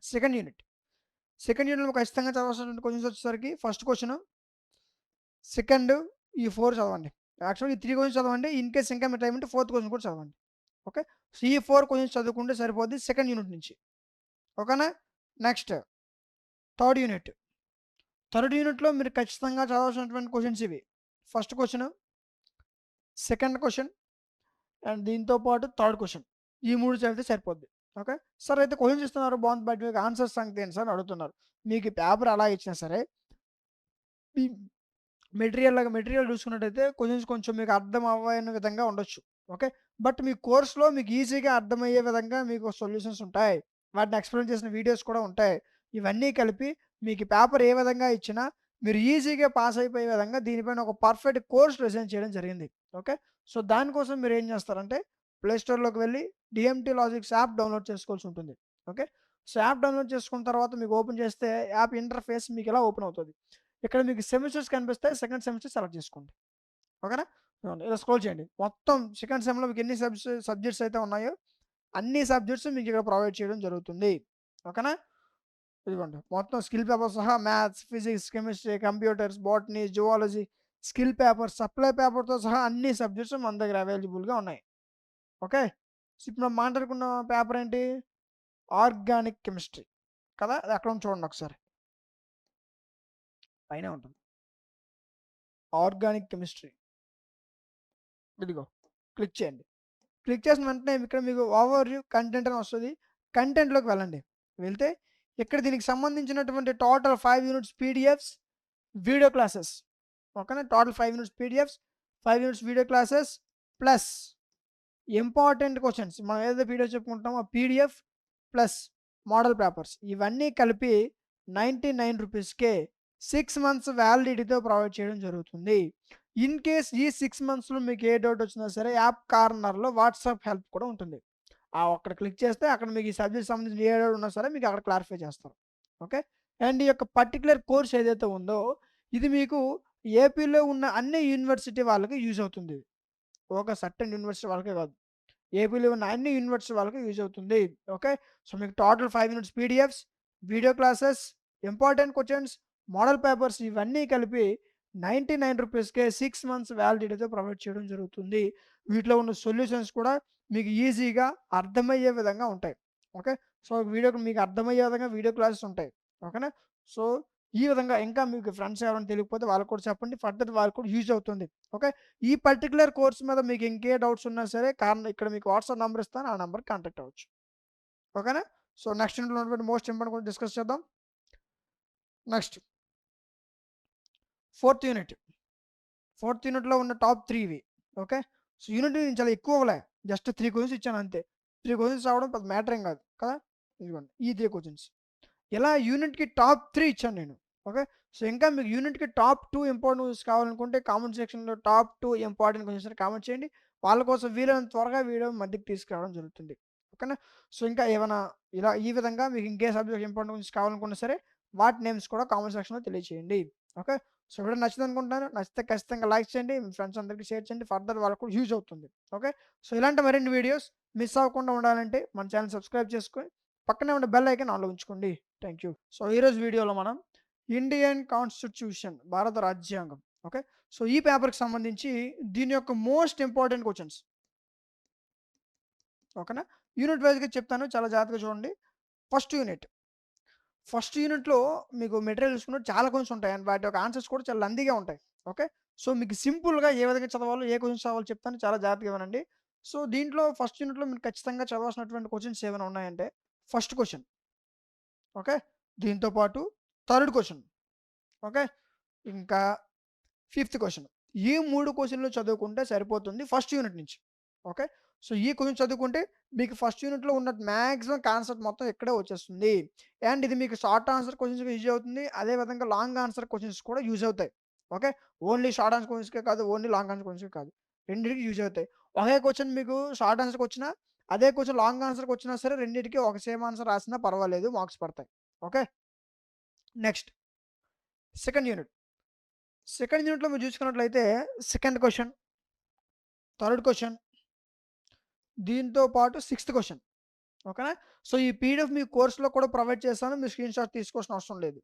second unit. Second యూనిట్‌లో ఖచ్చితంగా చదవాల్సినటువంటి క్వెషన్స్ వచ్చేసరికి ఫస్ట్ క్వెషన్, సెకండ్ ఈ 4 చదవండి. యాక్చువల్‌గా ఈ 3 క్వెషన్స్ చదవండి. ఇన్ కేస్ ఇంకా మీకు టైం ఉంటే ఫోర్త్ క్వెషన్ కూడా చదవండి. ఓకే. సో, ఈ 4 క్వెషన్స్ చదువుకుంటే సరిపోద్ది సెకండ్ యూనిట్ నుంచి. ఓకేనా? Next third unit. థర్డ్ యూనిట్‌లో మీరు ఖచ్చితంగా చదవాల్సినటువంటి క్వెషన్స్ ఇవి. First question, second question and దీంతో పాటు థర్డ్ క్వెషన్. ఈ 3 చదివితే సరిపోద్ది. ఓకే. సార్ అయితే క్వెషన్స్ ఇస్తున్నారు బావుంది. బట్ మీకు ఆన్సర్స్ సంగతి ఏంటి సార్ అని అడుగుతున్నారు. మీకు ఈ పేపర్ అలా ఇచ్చినా సరే ఈ మెటీరియల్ చూసుకున్నట్టయితే క్వెషన్స్ కొంచెం మీకు అర్థం అవ్వని విధంగా ఉండొచ్చు. ఓకే. బట్ మీ కోర్స్‌లో మీకు ఈజీగా అర్థమయ్యే విధంగా మీకు సొల్యూషన్స్ ఉంటాయి. వాటిని ఎక్స్‌ప్లెయిన్ చేసిన వీడియోస్ కూడా ఉంటాయి. ఇవన్నీ కలిపి మీకు ఈ పేపర్ ఏ విధంగా ఇచ్చినా మీరు ఈజీగా పాస్ అయిపోయే విధంగా దీనిపైన ఒక పర్ఫెక్ట్ కోర్స్ డిజైన్ చేయడం జరిగింది. ఓకే. సో, దానికోసం మీరు ఏం చేస్తారంటే ప్లే స్టోర్‌లోకి వెళ్లి డీఎంటీ లాజిక్స్ యాప్ డౌన్‌లోడ్ చేసుకోవాల్సి ఉంటుంది. ఓకే. సో, యాప్ డౌన్‌లోడ్ చేసుకున్న తర్వాత మీకు ఓపెన్ చేస్తే యాప్ ఇంటర్‌ఫేస్ మీకు ఇలా ఓపెన్ అవుతది. ఇక్కడ మీకు సెమిస్టర్స్ కనిపిస్తాయి. సెకండ్ సెమిస్టర్ సెలెక్ట్ చేసుకోండి. ఓకేనా? ఇదిగోండి ఇలా స్క్రోల్ చేయండి. మొత్తం సెకండ్ సెమ్‌లో మీకు ఎన్ని సబ్జెక్ట్స్ అయితే ఉన్నాయో అన్ని సబ్జెక్ట్స్ మీకు ఇక్కడ ప్రొవైడ్ చేయడం జరుగుతుంది. ఓకేనా? ఇదిగోండి మొత్తం స్కిల్ పేపర్ సహా maths, physics, chemistry, computers, botany, zoology, skill paper, supply పేపర్‌తో సహా అన్ని సబ్జెక్ట్స్ మన దగ్గర అవైలబుల్‌గా ఉన్నాయి. ఓకే. సో, ఇప్పుడు మనం మాట్లాడుకున్న పేపర్ ఏంటి? ఆర్గానిక్ కెమిస్ట్రీ కదా! అది ఎక్కడ ఉందో చూడండి ఒకసారి. పైనే ఉంటుంది. Organic chemistry. ఇదిగో క్లిక్ చేయండి. క్లిక్ చేసిన వెంటనే ఇక్కడ మీకు ఓవర్ వ్యూ కంటెంట్ అని వస్తది. కంటెంట్‌లోకి వెళ్ళండి. వెళ్తే ఇక్కడ దీనికి సంబంధించినటువంటి total 5 units PDFs, video classes. ఓకేనా? Total 5 units PDFs, 5 units video classes plus important questions మనం ఏదైతే పీడిఎఫ్ చెప్పుకుంటున్నామో ఆ పీడిఎఫ్ ప్లస్ మోడల్ పేపర్స్ ఇవన్నీ కలిపి ₹99కే 6 మంత్స్ వ్యాలిడిటీతో ప్రొవైడ్ చేయడం జరుగుతుంది. ఇన్ కేస్ ఈ 6 మంత్స్‌లో మీకు ఏ డౌట్ వచ్చినా సరే యాప్ కార్నర్‌లో వాట్సాప్ హెల్ప్ కూడా ఉంటుంది. అక్కడ క్లిక్ చేస్తే అక్కడ మీకు ఈ సబ్జెక్ట్ సంబంధించిన ఏ డౌట్ ఉన్నా సరే మీకు అక్కడ క్లారిఫై చేస్తారు. ఓకే. అండ్ ఈ యొక్క పర్టిక్యులర్ కోర్స్ ఏదైతే ఉందో ఇది మీకు ఏపీలో ఉన్న అన్ని యూనివర్సిటీ వాళ్ళకి యూజ్ అవుతుంది ఇది. ఒక సర్టెన్ యూనివర్సిటీ వాళ్ళకే కాదు. ఏపీలో ఉన్న అన్ని యూనివర్సిటీ వాళ్ళకి యూజ్ అవుతుంది. ఓకే. సో మీకు total 5 units PDFs, video classes, important questions, model papers ఇవన్నీ కలిపి రూ. 99కే 6 మంత్స్ వ్యాలిడిటీతో ప్రొవైడ్ చేయడం జరుగుతుంది. వీటిలో ఉన్న సొల్యూషన్స్ కూడా మీకు ఈజీగా అర్థమయ్యే విధంగా ఉంటాయి. ఓకే. సో వీడియోకి మీకు అర్థమయ్యే విధంగా వీడియో క్లాసెస్ ఉంటాయి. ఓకేనా. సో ఈ విధంగా ఇంకా మీకు ఫ్రెండ్స్ ఎవరైనా తెలియకపోతే వాళ్ళకి కూడా చెప్పండి. ఫర్దర్ వాళ్ళకి కూడా యూజ్ అవుతుంది. ఓకే. ఈ పర్టిక్యులర్ కోర్స్ మీద మీకు ఇంకే డౌట్స్ ఉన్నా సరే కారణం ఇక్కడ మీకు వాట్సాప్ నంబర్ ఇస్తాను. ఆ నంబర్‌కి కాంటాక్ట్ అవ్వచ్చు. ఓకేనా. సో నెక్స్ట్ యూనిట్‌లో ఉన్నటువంటి మోస్ట్ ఇంపార్టెంట్ గురించి డిస్కస్ చేద్దాం. Next fourth unit. ఫోర్త్ యూనిట్‌లో ఉన్న టాప్ 3 ఇవి. ఓకే. సో యూనిట్ నేను చాలా ఎక్కువ ఇవ్వలే. జస్ట్ 3 క్వెషన్స్ ఇచ్చాను అంతే. 3 క్వెషన్స్ రావడం పెద్ద మ్యాటర్ ఏం కాదు. కదా! ఇదిగోండి ఈ 3 క్వెషన్స్. ఇలా యూనిట్‌కి టాప్ 3 ఇచ్చాను నేను. ఓకే. సో ఇంకా మీకు యూనిట్‌కి టాప్ 2 ఇంపార్టెంట్ క్వెషన్స్ కావాలనుకుంటే కామెంట్ సెక్షన్‌లో టాప్ 2 ఇంపార్టెంట్ క్వెషన్స్ అని కామెంట్ చేయండి. వాళ్ళ కోసం వీలైనంత త్వరగా వీడియో మధ్యకి తీసుకురావడం జరుగుతుంది. ఓకేనా. సో ఇంకా ఏమైనా ఇలా ఈ విధంగా మీకు ఇంకే సబ్జెక్ట్ ఇంపార్టెంట్ క్వెషన్స్ కావాలనుకున్నా సరే వాటి నేమ్స్ కూడా కామెంట్ సెక్షన్‌లో తెలియజేయండి. ఓకే. సో వీడియో నచ్చిందనుకుంటున్నాను. నచ్చితే ఖచ్చితంగా లైక్ చేయండి. మీ ఫ్రెండ్స్ అందరికీ షేర్ చేయండి. ఫర్దర్ వాళ్ళకి కూడా యూజ్ అవుతుంది. ఓకే. సో ఇలాంటి మరిన్ని వీడియోస్ మిస్ అవ్వకుండా ఉండాలంటే మన ఛానెల్ సబ్స్క్రైబ్ చేసుకొని పక్కనే ఉన్న బెల్ ఐకాన్ ఆన్‌లో ఉంచుకోండి. Thank you. సో ఈరోజు వీడియోలో మనం ఇండియన్ కాన్స్టిట్యూషన్ భారత రాజ్యాంగం. ఓకే. సో ఈ పేపర్‌కి సంబంధించి దీని యొక్క మోస్ట్ ఇంపార్టెంట్ క్వెషన్స్. ఓకేనా. యూనిట్ వైస్‌గా చెప్తాను. చాలా జాగ్రత్తగా చూడండి. First unit. ఫస్ట్ యూనిట్‌లో మీకు మెటీరియల్ చూసుకున్నట్టు చాలా క్వెషన్స్ ఉంటాయి. అండ్ వాటి యొక్క ఆన్సర్స్ కూడా చాలా లెంథీగా ఉంటాయి. ఓకే. సో మీకు సింపుల్‌గా ఏ విధంగా చదవాలో, ఏ క్వెషన్స్ చదవాలో చెప్తాను. చాలా జాగ్రత్తగా వినండి. సో దీంట్లో ఫస్ట్ యూనిట్‌లో మీరు ఖచ్చితంగా చదవాల్సినటువంటి క్వెషన్స్ ఏమైనా ఉన్నాయంటే ఫస్ట్ క్వెషన్. ఓకే. దీంతో పాటు థర్డ్ క్వెషన్. ఓకే. ఇంకా ఫిఫ్త్ క్వెషన్. ఈ 3 క్వెషన్‌లు చదువుకుంటే సరిపోతుంది ఫస్ట్ యూనిట్ నుంచి. ఓకే. సో ఈ క్వెషన్ చదువుకుంటే మీకు ఫస్ట్ యూనిట్‌లో ఉన్న మాక్సిమం కాన్సెప్ట్ మొత్తం ఇక్కడే వచ్చేస్తుంది. అండ్ ఇది మీకు షార్ట్ ఆన్సర్ క్వెషన్స్‌కి యూజ్ అవుతుంది. అదే విధంగా లాంగ్ ఆన్సర్ క్వెషన్స్ కూడా యూజ్ అవుతాయి. ఓకే. ఓన్లీ షార్ట్ ఆన్సర్ క్వెషన్స్‌కే కాదు, ఓన్లీ లాంగ్ ఆన్సర్ క్వెషన్స్‌కే కాదు. రెండిటికి యూజ్ అవుతాయి. ఒకే క్వెషన్ మీకు షార్ట్ ఆన్సర్‌కొచ్చినా, అదే క్వెషన్ లాంగ్ ఆన్సర్‌కొచ్చినా సరే రెండిటికి ఒక సేమ్ ఆన్సర్ రాసినా పర్వాలేదు. మార్క్స్ పడతాయి. Okay. Next second unit. Second యూనిట్‌లో మీరు చూసుకున్నట్లయితే సెకండ్ క్వెషన్, థర్డ్ క్వెషన్, దీంతో పాటు సిక్స్త్ క్వెషన్. ఓకేనా. సో ఈ పీడిఎఫ్ మీ కోర్స్‌లో కూడా ప్రొవైడ్ చేస్తాను. మీరు స్క్రీన్‌షాట్ తీసుకోవాల్సిన అవసరం లేదు.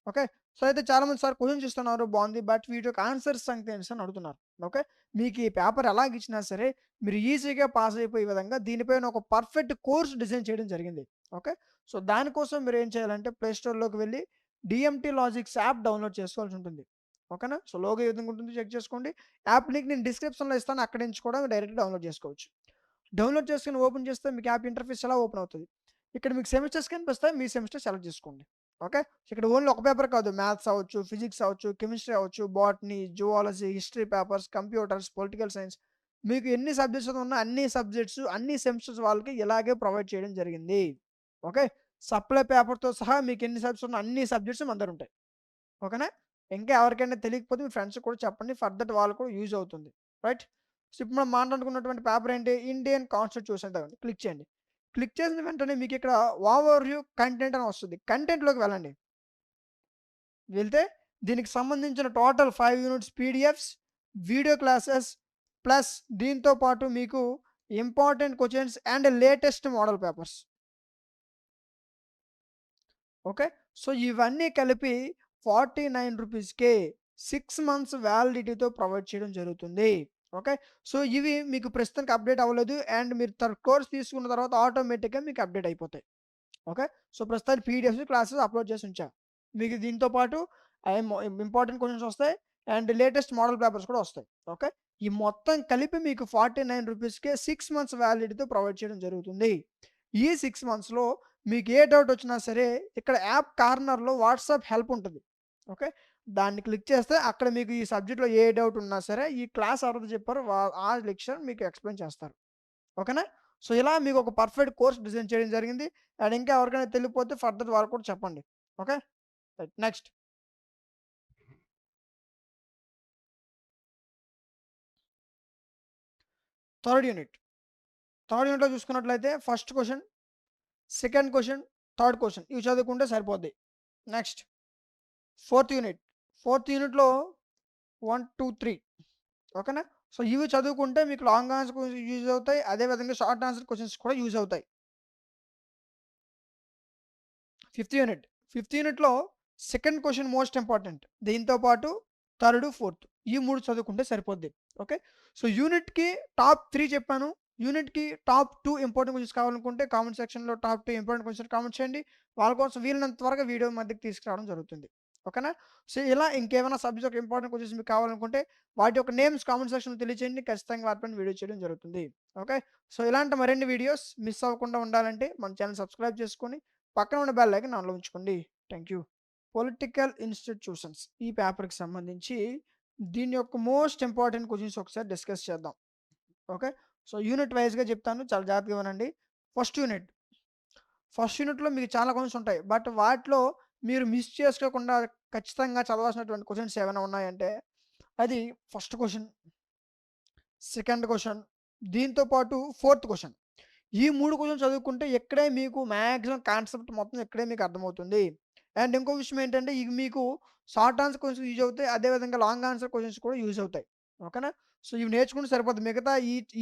ఓకే. సో అయితే చాలామంది సార్ క్వెషన్స్ ఇస్తున్నారు బావుంది. బట్ వీటి యొక్క ఆన్సర్స్ సంగతి ఏంటి అని అడుగుతున్నారు. ఓకే. మీకు ఈ పేపర్ ఎలాగిచ్చినా సరే మీరు ఈజీగా పాస్ అయిపోయే విధంగా దీనిపైన ఒక పర్ఫెక్ట్ కోర్స్ డిజైన్ చేయడం జరిగింది. ఓకే. సో దానికోసం మీరు ఏం చేయాలంటే ప్లే స్టోర్‌లోకి వెళ్లి డీఎంటీ లాజిక్స్ యాప్ డౌన్‌లోడ్ చేసుకోవాల్సి ఉంటుంది. ఓకేనా. సో లోగో ఏ విధంగా ఉంటుందో చెక్ చేసుకోండి. యాప్ లింక్ నేను డిస్క్రిప్షన్‌లో ఇస్తాను. అక్కడి నుంచి కూడా డైరెక్ట్‌గా డౌన్‌లోడ్ చేసుకోవచ్చు. డౌన్‌లోడ్ చేసుకొని ఓపెన్ చేస్తే మీకు యాప్ ఇంటర్ఫేస్ ఇలా ఓపెన్ అవుతది. ఇక్కడ మీకు సెమిస్టర్స్ కనిపిస్తాయి. మీ సెమిస్టర్ సెలెక్ట్ చేసుకోండి. ఓకే. ఇక్కడ ఓన్లీ ఒక పేపర్ కాదు. మ్యాథ్స్ అవ్వచ్చు, ఫిజిక్స్ అవ్వచ్చు, కెమిస్ట్రీ అవ్వచ్చు, botany, zoology, history papers, computers, political science మీకు ఎన్ని సబ్జెక్ట్స్ ఉన్నా అన్ని సబ్జెక్ట్స్, అన్ని సెమిస్టర్స్ వాళ్ళకి ఇలాగే ప్రొవైడ్ చేయడం జరిగింది. ఓకే. సప్లై పేపర్‌తో సహా మీకు ఎన్ని సబ్జెక్ట్స్ ఉన్నా అన్ని సబ్జెక్ట్స్ మన దగ్గర ఉంటాయి. ఓకేనా. ఇంకా ఎవరికైనా తెలియకపోతే మీ ఫ్రెండ్స్‌కి కూడా చెప్పండి. ఫర్దర్ వాళ్ళకి కూడా యూజ్ అవుతుంది. రైట్. సో ఇప్పుడు మనం మాట్లాడుకున్నటువంటి పేపర్ ఏంటి? ఇండియన్ కాన్స్టిట్యూషన్ దగ్గర క్లిక్ చేయండి. క్లిక్ చేసిన వెంటనే మీకు ఇక్కడ ఓవర్ వ్యూ కంటెంట్ అని వస్తుంది. కంటెంట్‌లోకి వెళ్ళండి. వెళ్తే దీనికి సంబంధించిన total 5 units PDFs, video classes plus దీంతో పాటు మీకు important questions and latest model papers. Okay. So ఇవన్నీ కలిపి రూ. 49కే 6 మంత్స్ వ్యాలిడిటీతో ప్రొవైడ్ చేయడం జరుగుతుంది. ఓకే. సో ఇవి మీకు ప్రస్తుతానికి అప్డేట్ అవ్వలేదు. అండ్ మీరు కోర్స్ తీసుకున్న తర్వాత ఆటోమేటిక్‌గా మీకు అప్డేట్ అయిపోతాయి. ఓకే. సో ప్రస్తుతానికి పీడిఎఫ్స్, క్లాసెస్ అప్‌లోడ్ చేసి ఉంచా. మీకు దీంతో పాటు ఇంపార్టెంట్ క్వెషన్స్ వస్తాయి. అండ్ లేటెస్ట్ మోడల్ పేపర్స్ కూడా వస్తాయి. ఓకే. ఈ మొత్తం కలిపి మీకు రూ. 49కే 6 మంత్స్ వ్యాలిడిటీతో ప్రొవైడ్ చేయడం జరుగుతుంది. ఈ 6 మంత్స్‌లో మీకు ఏ డౌట్ వచ్చినా సరే ఇక్కడ యాప్ కార్నర్‌లో వాట్సాప్ హెల్ప్ ఉంటది. ఓకే. దాన్ని క్లిక్ చేస్తే అక్కడ మీకు ఈ సబ్జెక్ట్‌లో ఏ డౌట్ ఉన్నా సరే ఈ క్లాస్ ఎవరైతే చెప్పారో ఆ లెక్చరర్ మీకు ఎక్స్‌ప్లెయిన్ చేస్తారు. ఓకేనా. సో ఇలా మీకు ఒక పర్ఫెక్ట్ కోర్స్ డిజైన్ చేయడం జరిగింది. అండ్ ఇంకా ఎవరికైనా తెలియకపోతే ఫర్దర్ వాళ్ళకి కూడా చెప్పండి. Okay. Right. Next third unit. Third యూనిట్‌లో చూసుకున్నట్లయితే first question, second question, third question ఇవి చదువుకుంటే సరిపోద్ది. Next fourth unit. ఫోర్త్ యూనిట్‌లో 1, 2, 3 ఓకేనా? సో, ఇవి చదువుకుంటే మీకు లాంగ్ ఆన్సర్ క్వెషన్స్ యూజ్ అవుతాయి. అదే విధంగా షార్ట్ ఆన్సర్ క్వెషన్స్ కూడా యూజ్ అవుతాయి. Fifth unit. ఫిఫ్త్ యూనిట్‌లో సెకండ్ క్వెషన్ మోస్ట్ ఇంపార్టెంట్. దీంతో పాటు థర్డ్, ఫోర్త్ ఈ 3 చదువుకుంటే సరిపోద్ది. ఓకే. సో, యూనిట్‌కి టాప్ 3 చెప్పాను. యూనిట్‌కి టాప్ 2 ఇంపార్టెంట్ క్వెషన్స్ కావాలనుకుంటే కామెంట్ సెక్షన్‌లో టాప్ 2 ఇంపార్టెంట్ క్వెషన్స్ కామెంట్ చేయండి. వాళ్ళ కోసం వీలైనంత త్వరగా వీడియో మధ్యకి తీసుకురావడం జరుగుతుంది. ఓకేనా? సో, ఇలా ఇంకేమైనా సబ్జెక్ట్ ఇంపార్టెంట్ క్వెషన్స్ మీకు కావాలనుకుంటే వాటి యొక్క నేమ్స్ కామెంట్ సెక్షన్‌లో తెలియజేయండి. ఖచ్చితంగా వాటిపైన వీడియో చేయడం జరుగుతుంది. ఓకే. సో, ఇలాంటి మరిన్ని వీడియోస్ మిస్ అవ్వకుండా ఉండాలంటే మన ఛానెల్ సబ్స్క్రైబ్ చేసుకొని పక్కన ఉన్న బెల్ ఐకాన్ ఆన్‌లో ఉంచుకోండి. Thank you. పొలిటికల్ ఇన్స్టిట్యూషన్స్ ఈ పేపర్‌కి సంబంధించి దీని యొక్క మోస్ట్ ఇంపార్టెంట్ క్వెషన్స్ ఒకసారి డిస్కస్ చేద్దాం. ఓకే. సో, యూనిట్ వైస్‌గా చెప్తాను. చాలా జాగ్రత్తగా వినండి. First unit. ఫస్ట్ యూనిట్‌లో మీకు చాలా క్వెషన్స్ ఉంటాయి. బట్ వాటిలో మీరు మిస్ చేసుకోకుండా ఖచ్చితంగా చదవాల్సినటువంటి క్వెషన్స్ ఏమైనా ఉన్నాయంటే అది ఫస్ట్ క్వెషన్, సెకండ్ క్వెషన్ దీంతో పాటు ఫోర్త్ క్వెషన్. ఈ 3 క్వెషన్స్ చదువుకుంటే ఇక్కడే మీకు మాక్సిమం కాన్సెప్ట్ మొత్తం ఇక్కడే మీకు అర్థమవుతుంది. అండ్ ఇంకో విషయం ఏంటంటే ఇవి మీకు షార్ట్ ఆన్సర్ క్వెషన్స్ యూజ్ అవుతాయి. అదే విధంగా లాంగ్ ఆన్సర్ క్వెషన్స్ కూడా యూజ్ అవుతాయి. ఓకేనా? సో, ఇవి నేర్చుకుంటే సరిపోద్ది. మిగతా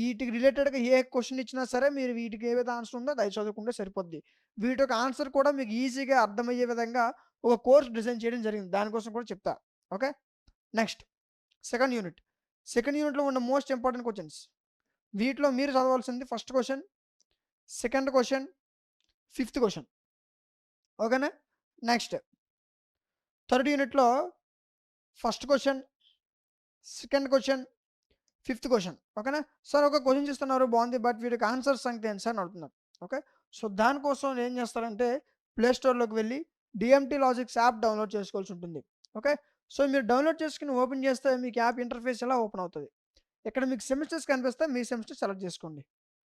ఈటికి రిలేటెడ్‌గా ఏ క్వెషన్ ఇచ్చినా సరే మీరు వీటికి ఏవైతే ఆన్సర్ ఉందో అది చదువుకుంటే సరిపోద్ది. వీటి యొక్క ఆన్సర్ కూడా మీకు ఈజీగా అర్థమయ్యే విధంగా ఒక కోర్స్ డిజైన్ చేయడం జరిగింది. దానికోసం కూడా చెప్తా. Okay. Next second unit. Second యూనిట్‌లో ఉన్న మోస్ట్ ఇంపార్టెంట్ క్వెషన్స్. వీటిలో మీరు చదవాల్సింది first question, second question, fifth question. ఓకేనా? నెక్స్ట్ థర్డ్ యూనిట్‌లో first question, second question, fifth question. ఓకేనా? సార్ ఒక క్వెషన్ ఇస్తున్నారు బావుంది. బట్ వీటికి ఆన్సర్ సంగతి ఏంటి సార్ అని అడుగుతున్నారు. ఓకే. సో, దానికోసం ఏం చేస్తారంటే ప్లే స్టోర్‌లోకి వెళ్లి డీఎంటీ లాజిక్స్ యాప్ డౌన్‌లోడ్ చేసుకోవాల్సి ఉంటుంది. ఓకే. సో, మీరు డౌన్‌లోడ్ చేసుకొని ఓపెన్ చేస్తే మీకు యాప్ ఇంటర్ఫేస్ ఇలా ఓపెన్ అవుతది. ఇక్కడ మీకు సెమిస్టర్స్ కనిపిస్తే మీ సెమిస్టర్ సెలెక్ట్ చేసుకోండి.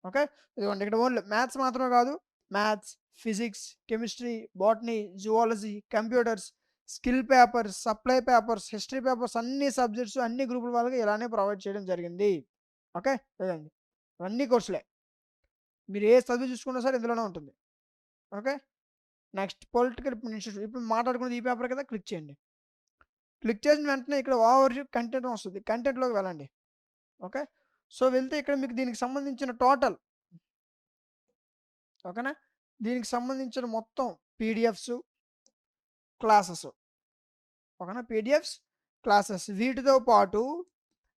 ఓకే. ఇదిగోండి ఇక్కడ ఓన్లీ మ్యాథ్స్ మాత్రమే కాదు. Maths, physics, chemistry, botany, zoology, computers, skill papers, supply papers, history papers అన్ని సబ్జెక్ట్స్ అన్ని గ్రూపుల వాళ్ళకి ఇలానే ప్రొవైడ్ చేయడం జరిగింది. ఓకే. ఇదండి. అన్ని కోర్సులే. మీరు ఏ చదువు చూసుకున్నా సరే ఇందులోనే ఉంటుంది. ఓకే. Next political institution. ఇప్పుడు మాట్లాడుకున్నది ఈ పేపర్ కదా! క్లిక్ చేయండి. క్లిక్ చేసిన వెంటనే ఇక్కడ ఓవర్‌వ్యూ కంటెంట్ అని వస్తది. కంటెంట్‌లోకి వెళ్ళండి. ఓకే. సో, వెళ్తే ఇక్కడ మీకు దీనికి సంబంధించిన టోటల్ ఓకేనా? దీనికి సంబంధించిన మొత్తం పీడిఎఫ్స్, క్లాసెస్ ఓకేనా? పీడిఎఫ్స్, క్లాసెస్ వీటితో పాటు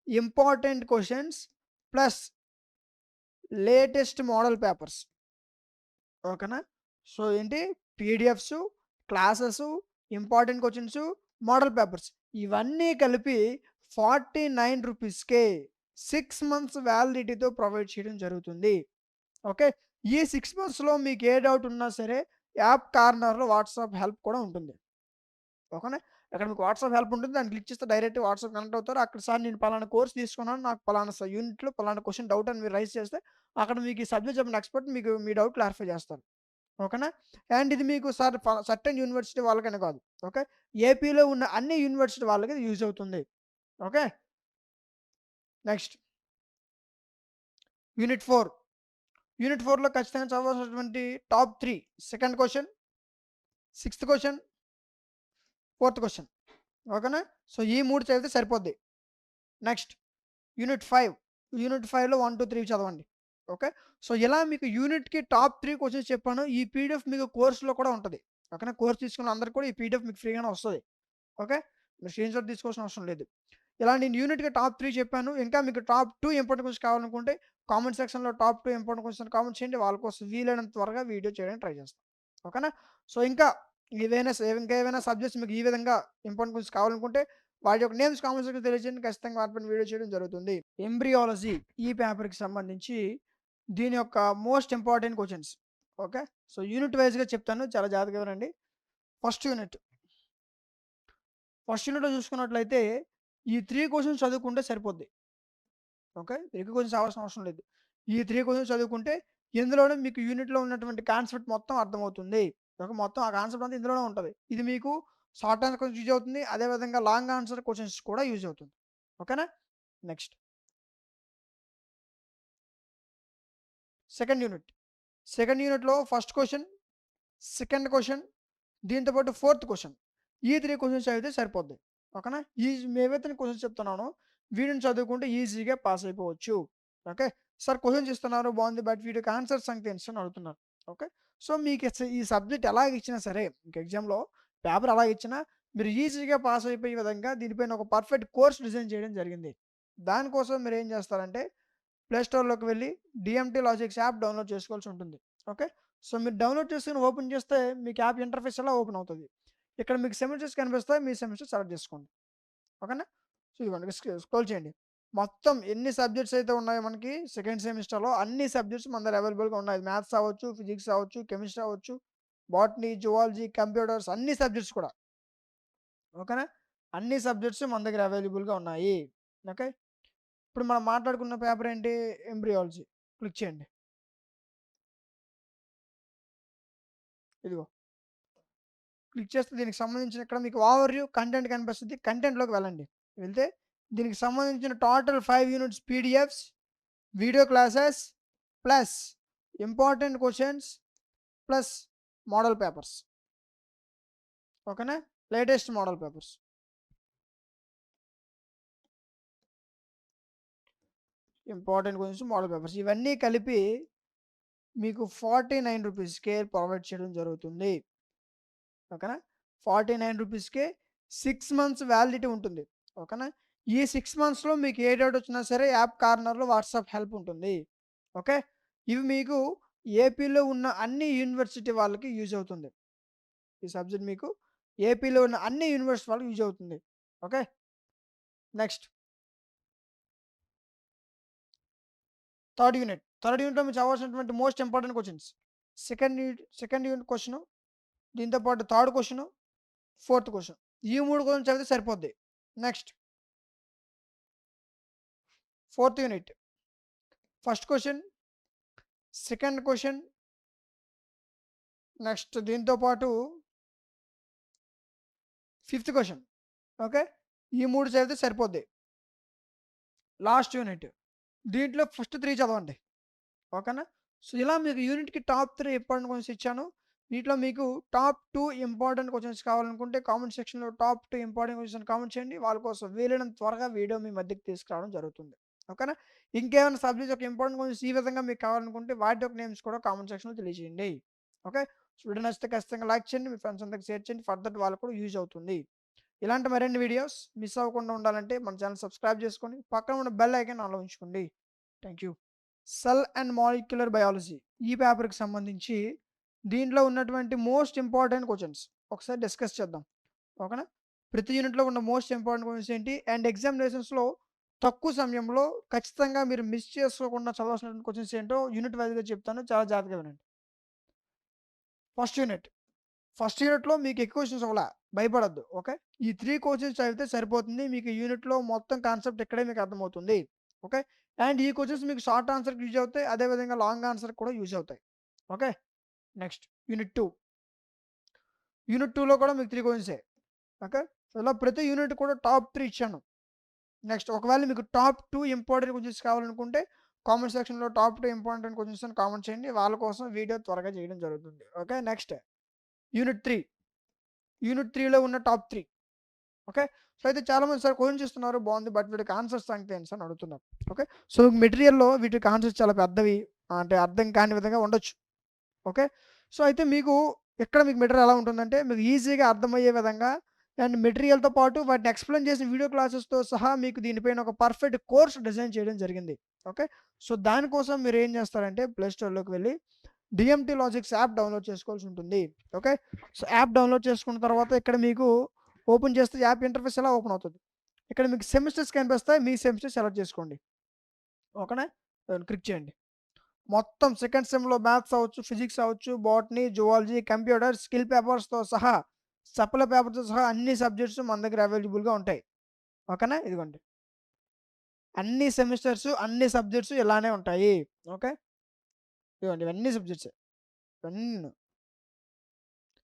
important questions plus latest model papers ఓకేనా? సో, ఏంటి PDFs, classes, important questions, model papers ఇవన్నీ కలిపి ₹49కే 6 మంత్స్ వాలిడిటీతో ప్రొవైడ్ చేయడం జరుగుతుంది. ఓకే. ఈ 6 మంత్స్‌లో మీకు ఏ డౌట్ ఉన్నా సరే యాప్ కార్నర్‌లో వాట్సాప్ హెల్ప్ కూడా ఉంటుంది. ఓకేనా. అక్కడ మీకు వాట్సాప్ హెల్ప్ ఉంటుంది. దాన్ని క్లిక్ చేస్తే డైరెక్ట్‌గా వాట్సాప్ కనెక్ట్ అవుతారు. అక్కడ సార్ నేను పలానా కోర్స్ తీసుకున్నాను. నాకు పలానా యూనిట్‌లో పలానా క్వెషన్ డౌట్ అని మీరు రైజ్ చేస్తే అక్కడ మీకు ఈ సబ్జెక్ట్ చెప్పిన ఎక్స్‌పర్ట్ మీకు మీ డౌట్ క్లారిఫై చేస్తారు. ఓకేనా. అండ్ ఇది మీకు సార్ సర్టెన్ యూనివర్సిటీ వాళ్ళకనే కాదు. ఓకే. ఏపీలో ఉన్న అన్ని యూనివర్సిటీ వాళ్ళకి ఇది యూజ్ అవుతుంది. ఓకే. Next unit 4. యూనిట్ 4లో ఖచ్చితంగా చదవాల్సినటువంటి top 3 second question, sixth question, fourth question. ఓకేనా. సో, ఈ 3 చదివితే సరిపోద్ది. Next unit 5. యూనిట్ 5లో 1, 2, 3 చదవండి. ఓకే. సో, ఇలా మీకు యూనిట్‌కి టాప్ 3 క్వెషన్స్ చెప్పాను. ఈ పీడీఎఫ్ మీకు కోర్స్‌లో కూడా ఉంటది. ఓకేనా. కోర్స్ తీసుకున్న అందరికి కూడా ఈ పీడీఎఫ్ మీకు ఫ్రీగానే వస్తది. ఓకే. మీరు స్క్రీన్‌షాట్ తీసుకోవాల్సిన అవసరం లేదు. ఇలా నేను యూనిట్‌కి టాప్ 3 చెప్పాను. ఇంకా మీకు టాప్ 2 ఇంపార్టెంట్ క్వెషన్స్ కావాలనుకుంటే కామెంట్ సెక్షన్‌లో టాప్ 2 ఇంపార్టెంట్ క్వెషన్స్ కామెంట్ చేయండి. వాళ్ళ కోసం వీలైనంత త్వరగా వీడియో చేయడానికి ట్రై చేస్తాను. ఓకేనా. సో, ఇంకా ఇంకా ఏవైనా సబ్జెక్ట్స్ మీకు ఈ విధంగా ఇంపార్టెంట్ క్వెషన్స్ కావాలనుకుంటే వాటి యొక్క నేమ్స్ కామెంట్ సెక్షన్‌లో తెలియజేయండి. ఖచ్చితంగా వాటిపైన వీడియో చేయడం జరుగుతుంది. ఎంబ్రియాలజీ ఈ పేపర్‌కి సంబంధించి దీని యొక్క most important questions. Okay. So, unit వైస్‌గా చెప్తాను. చాలా జాగ్రత్తగా వినండి. First unit. ఫస్ట్ యూనిట్‌లో చూసుకున్నట్లయితే ఈ 3 క్వెషన్స్ చదువుకుంటే సరిపోద్ది. ఓకే. ఎక్కువ క్వెషన్స్ అవ్వాల్సిన అవసరం లేదు. ఈ 3 క్వెషన్స్ చదువుకుంటే ఇందులోనే మీకు యూనిట్‌లో ఉన్నటువంటి కాన్సెప్ట్ మొత్తం అర్థమవుతుంది. ఓకే. మొత్తం ఆ కాన్సెప్ట్ అంతా ఇందులోనే ఉంటది. ఇది మీకు షార్ట్ ఆన్సర్ క్వెషన్స్ యూజ్ అవుతుంది. అదే విధంగా లాంగ్ ఆన్సర్ క్వెషన్స్ కూడా యూజ్ అవుతుంది. ఓకేనా. నెక్స్ట్ సెకండ్ యూనిట్లో ఫస్ట్ క్వశ్చన్, సెకండ్ క్వశ్చన్, దీంతో పాటు ఫోర్త్ క్వశ్చన్. ఈ 3 క్వశ్చన్స్ చదివితే సరిపోద్ది. ఓకేనా? మేమైతే క్వశ్చన్స్ చెప్తున్నానో వీటిని చదువుకుంటే ఈజీగా పాస్ అయిపోవచ్చు. ఓకే. సార్ క్వశ్చన్స్ ఇస్తున్నారు బాగుంది, బట్ వీటికి ఆన్సర్ సంగతి ఏంటి అని అడుగుతున్నారు. ఓకే. సో మీకు ఈ సబ్జెక్ట్ ఎలాగ ఇచ్చినా సరే, మీకు ఎగ్జామ్లో పేపర్ ఎలా ఇచ్చినా మీరు ఈజీగా పాస్ అయిపోయే విధంగా దీనిపైన ఒక పర్ఫెక్ట్ కోర్స్ డిజైన్ చేయడం జరిగింది. దానికోసం మీరు ఏం చేస్తారంటే ప్లే స్టోర్‌లోకి వెళ్ళి డీఎంటీ లాజిక్స్ యాప్ డౌన్‌లోడ్ చేసుకోవాల్సి ఉంటుంది. ఓకే. సో మీరు డౌన్‌లోడ్ చేసుకొని ఓపెన్ చేస్తే మీకు యాప్ ఇంటర్ఫేస్ ఎలా ఓపెన్ అవుతది. ఇక్కడ మీకు సెమిస్టర్స్ కనిపిస్తాయి. మీ సెమిస్టర్ సెలెక్ట్ చేసుకోండి. ఓకేనా? సో ఇదిగోండి స్క్రోల్ చేయండి. మొత్తం ఎన్ని సబ్జెక్ట్స్ అయితే ఉన్నాయో మనకి సెకండ్ సెమిస్టర్‌లో అన్ని సబ్జెక్ట్స్ మన దగ్గర అవైలబుల్‌గా ఉన్నాయి. మ్యాథ్స్ అవ్వచ్చు, ఫిజిక్స్ అవ్వచ్చు, కెమిస్ట్రీ అవ్వచ్చు, బోటనీ, జువాలజీ, కంప్యూటర్స్ అన్ని సబ్జెక్ట్స్ కూడా. ఓకేనా? అన్ని సబ్జెక్ట్స్ మన దగ్గర అవైలబుల్‌గా ఉన్నాయి. ఓకే. ఇప్పుడు మనం మాట్లాడుకున్న పేపర్ ఏంటి? ఎంబ్రియాలజీ. క్లిక్ చేయండి. ఇదిగో క్లిక్ చేస్తే దీనికి సంబంధించిన ఇక్కడ మీకు ఓవర్‌వ్యూ కంటెంట్ కనిపిస్తది. కంటెంట్‌లోకి వెళ్ళండి. వెళ్తే దీనికి సంబంధించిన total 5 units PDFs, video classes plus important questions plus model papers. ఓకేనా? Latest model papers. Important questions, model papers ఇవన్నీ కలిపి మీకు 49 రూపీస్‌కే ప్రొవైడ్ చేయడం జరుగుతుంది. ఓకేనా? 49 రూపీస్‌కే 6 మంత్స్ వ్యాలిడిటీ ఉంటుంది. ఓకేనా? ఈ 6 మంత్స్‌లో మీకు ఏ డౌట్ వచ్చినా సరే యాప్ కార్నర్‌లో వాట్సాప్ హెల్ప్ ఉంటుంది. ఓకే. ఇవి మీకు ఏపీలో ఉన్న అన్ని యూనివర్సిటీ వాళ్ళకి యూజ్ అవుతుంది. ఈ సబ్జెక్ట్ మీకు ఏపీలో ఉన్న అన్ని యూనివర్సిటీ వాళ్ళకి యూజ్ అవుతుంది. ఓకే. నెక్స్ట్ థర్డ్ యూనిట్‌లో మీరు చదవాల్సినటువంటి most important questions. Second unit question, దీంతో పాటు థర్డ్ క్వెషను, ఫోర్త్ క్వెషన్. ఈ 3 క్వెషన్స్ చదివితే సరిపోద్ది. Next fourth unit. First question, second question, next దీంతో పాటు ఫిఫ్త్ క్వెషన్. ఓకే. ఈ 3 చదివితే సరిపోద్ది. Last unit. దీంట్లో ఫస్ట్ 3 చదవండి. ఓకేనా? సో ఇలా మీకు యూనిట్‌కి టాప్ 3 ఇంపార్టెంట్ క్వెషన్స్ ఇచ్చాను. వీటిలో మీకు టాప్ 2 ఇంపార్టెంట్ క్వెషన్స్ కావాలనుకుంటే కామెంట్ సెక్షన్‌లో టాప్ 2 ఇంపార్టెంట్ క్వెషన్స్ అని కామెంట్ చేయండి. వాళ్ళ కోసం వీలైనంత త్వరగా వీడియో మీ మధ్యకి తీసుకురావడం జరుగుతుంది. ఓకేనా? ఇంకేమైనా సబ్జెక్ట్ యొక్క ఇంపార్టెంట్ క్వెషన్స్ ఈ విధంగా మీకు కావాలనుకుంటే వాటి యొక్క నేమ్స్ కూడా కామెంట్ సెక్షన్‌లో తెలియజేయండి. ఓకే. సో వీడియో నచ్చితే ఖచ్చితంగా లైక్ చేయండి. మీ ఫ్రెండ్స్ అందరికి షేర్ చేయండి. ఫర్దర్ వాళ్ళకి కూడా యూజ్ అవుతుంది. ఇలాంటి మరిన్ని వీడియోస్ మిస్ అవ్వకుండా ఉండాలంటే మన ఛానల్ సబ్స్క్రైబ్ చేసుకోండి. పక్కన ఉన్న బెల్ ఐకాన్ ఆన్‌లో ఉంచుకోండి. Thank you. Cell and molecular biology ఈ పేపర్‌కి సంబంధించి దీంట్లో ఉన్నటువంటి మోస్ట్ ఇంపార్టెంట్ క్వెషన్స్ ఒకసారి డిస్కస్ చేద్దాం. ఓకేనా? ప్రతి యూనిట్‌లో ఉన్న మోస్ట్ ఇంపార్టెంట్ క్వెషన్స్ ఏంటి? అండ్ ఎగ్జామినేషన్స్‌లో తక్కువ సమయంలో ఖచ్చితంగా మీరు మిస్ చేసుకోకుండా చదవాల్సినటువంటి క్వెషన్స్ ఏంటో యూనిట్ వైస్‌గా చెప్తాను. చాలా జాగ్రత్తగా వినండి. First unit. ఫస్ట్ యూనిట్‌లో మీకు ఎక్కువ క్వెషన్స్ అవ్వలా. భయపడొద్దు. ఓకే. ఈ 3 క్వెషన్స్ చదివితే సరిపోతుంది. మీకు ఈ యూనిట్‌లో మొత్తం కాన్సెప్ట్ ఇక్కడే మీకు అర్థమవుతుంది. ఓకే. అండ్ ఈ క్వెషన్స్ మీకు షార్ట్ ఆన్సర్‌కి యూజ్ అవుతాయి. అదే విధంగా లాంగ్ ఆన్సర్‌కి కూడా యూజ్ అవుతాయి. ఓకే. Next unit 2. యూనిట్ 2లో కూడా మీకు 3 క్వెషన్సే. ఓకే. సో ఇలా ప్రతి యూనిట్ కూడా టాప్ 3 ఇచ్చాను. నెక్స్ట్ ఒకవేళ మీకు టాప్ 2 ఇంపార్టెంట్ క్వెషన్స్ కావాలనుకుంటే కామెంట్ సెక్షన్‌లో టాప్ 2 ఇంపార్టెంట్ క్వెషన్స్ అని కామెంట్ చేయండి. వాళ్ళ కోసం వీడియో త్వరగా చేయడం జరుగుతుంది. ఓకే. Next unit 3. యూనిట్ 3లో ఉన్న టాప్ 3. ఓకే. సో అయితే చాలామంది సార్ క్వెషన్స్ ఇస్తున్నారు బాగుంది, బట్ వీటికి ఆన్సర్స్ సంగతి ఏంటి అని అడుగుతున్నారు. ఓకే. సో మెటీరియల్‌లో వీటికి ఆన్సర్స్ చాలా పెద్దవి, అంటే అర్థం కాని విధంగా ఉండొచ్చు. ఓకే. సో అయితే మీకు ఇక్కడ మీకు మెటీరియల్ ఎలా ఉంటుందంటే మీకు ఈజీగా అర్థమయ్యే విధంగా అండ్ మెటీరియల్‌తో పాటు వాటిని ఎక్స్‌ప్లెయిన్ చేసిన వీడియో క్లాసెస్‌తో సహా మీకు దీనిపైన ఒక పర్ఫెక్ట్ కోర్స్ డిజైన్ చేయడం జరిగింది. ఓకే. సో దానికోసం మీరు ఏం చేస్తారంటే ప్లే స్టోర్‌లోకి వెళ్ళి డీఎంటీ లాజిక్స్ యాప్ డౌన్‌లోడ్ చేసుకోవాల్సి ఉంటుంది. ఓకే. సో యాప్ డౌన్‌లోడ్ చేసుకున్న తర్వాత ఇక్కడ మీకు ఓపెన్ చేస్తే యాప్ ఇంటర్ఫేస్ ఎలా ఓపెన్ అవుతది. ఇక్కడ మీకు సెమిస్టర్స్ కనిపిస్తాయి. మీ సెమిస్టర్ సెలెక్ట్ చేసుకోండి. ఓకేనా? క్లిక్ చేయండి. మొత్తం సెకండ్ సెమ్‌లో మ్యాథ్స్ అవ్వచ్చు, ఫిజిక్స్ అవ్వచ్చు, బోటనీ, జువాలజీ, కంప్యూటర్, స్కిల్ పేపర్స్‌తో సహా, సప్లై పేపర్‌తో సహా అన్ని సబ్జెక్ట్స్ మన దగ్గర అవైలబుల్‌గా ఉంటాయి. ఓకేనా? ఇదిగోండి. అన్ని సెమిస్టర్స్, అన్ని సబ్జెక్ట్స్ ఇలానే ఉంటాయి. ఓకే. ఇదిగోండి ఇవన్నీ సబ్జెక్ట్సే. ఇవన్నీను.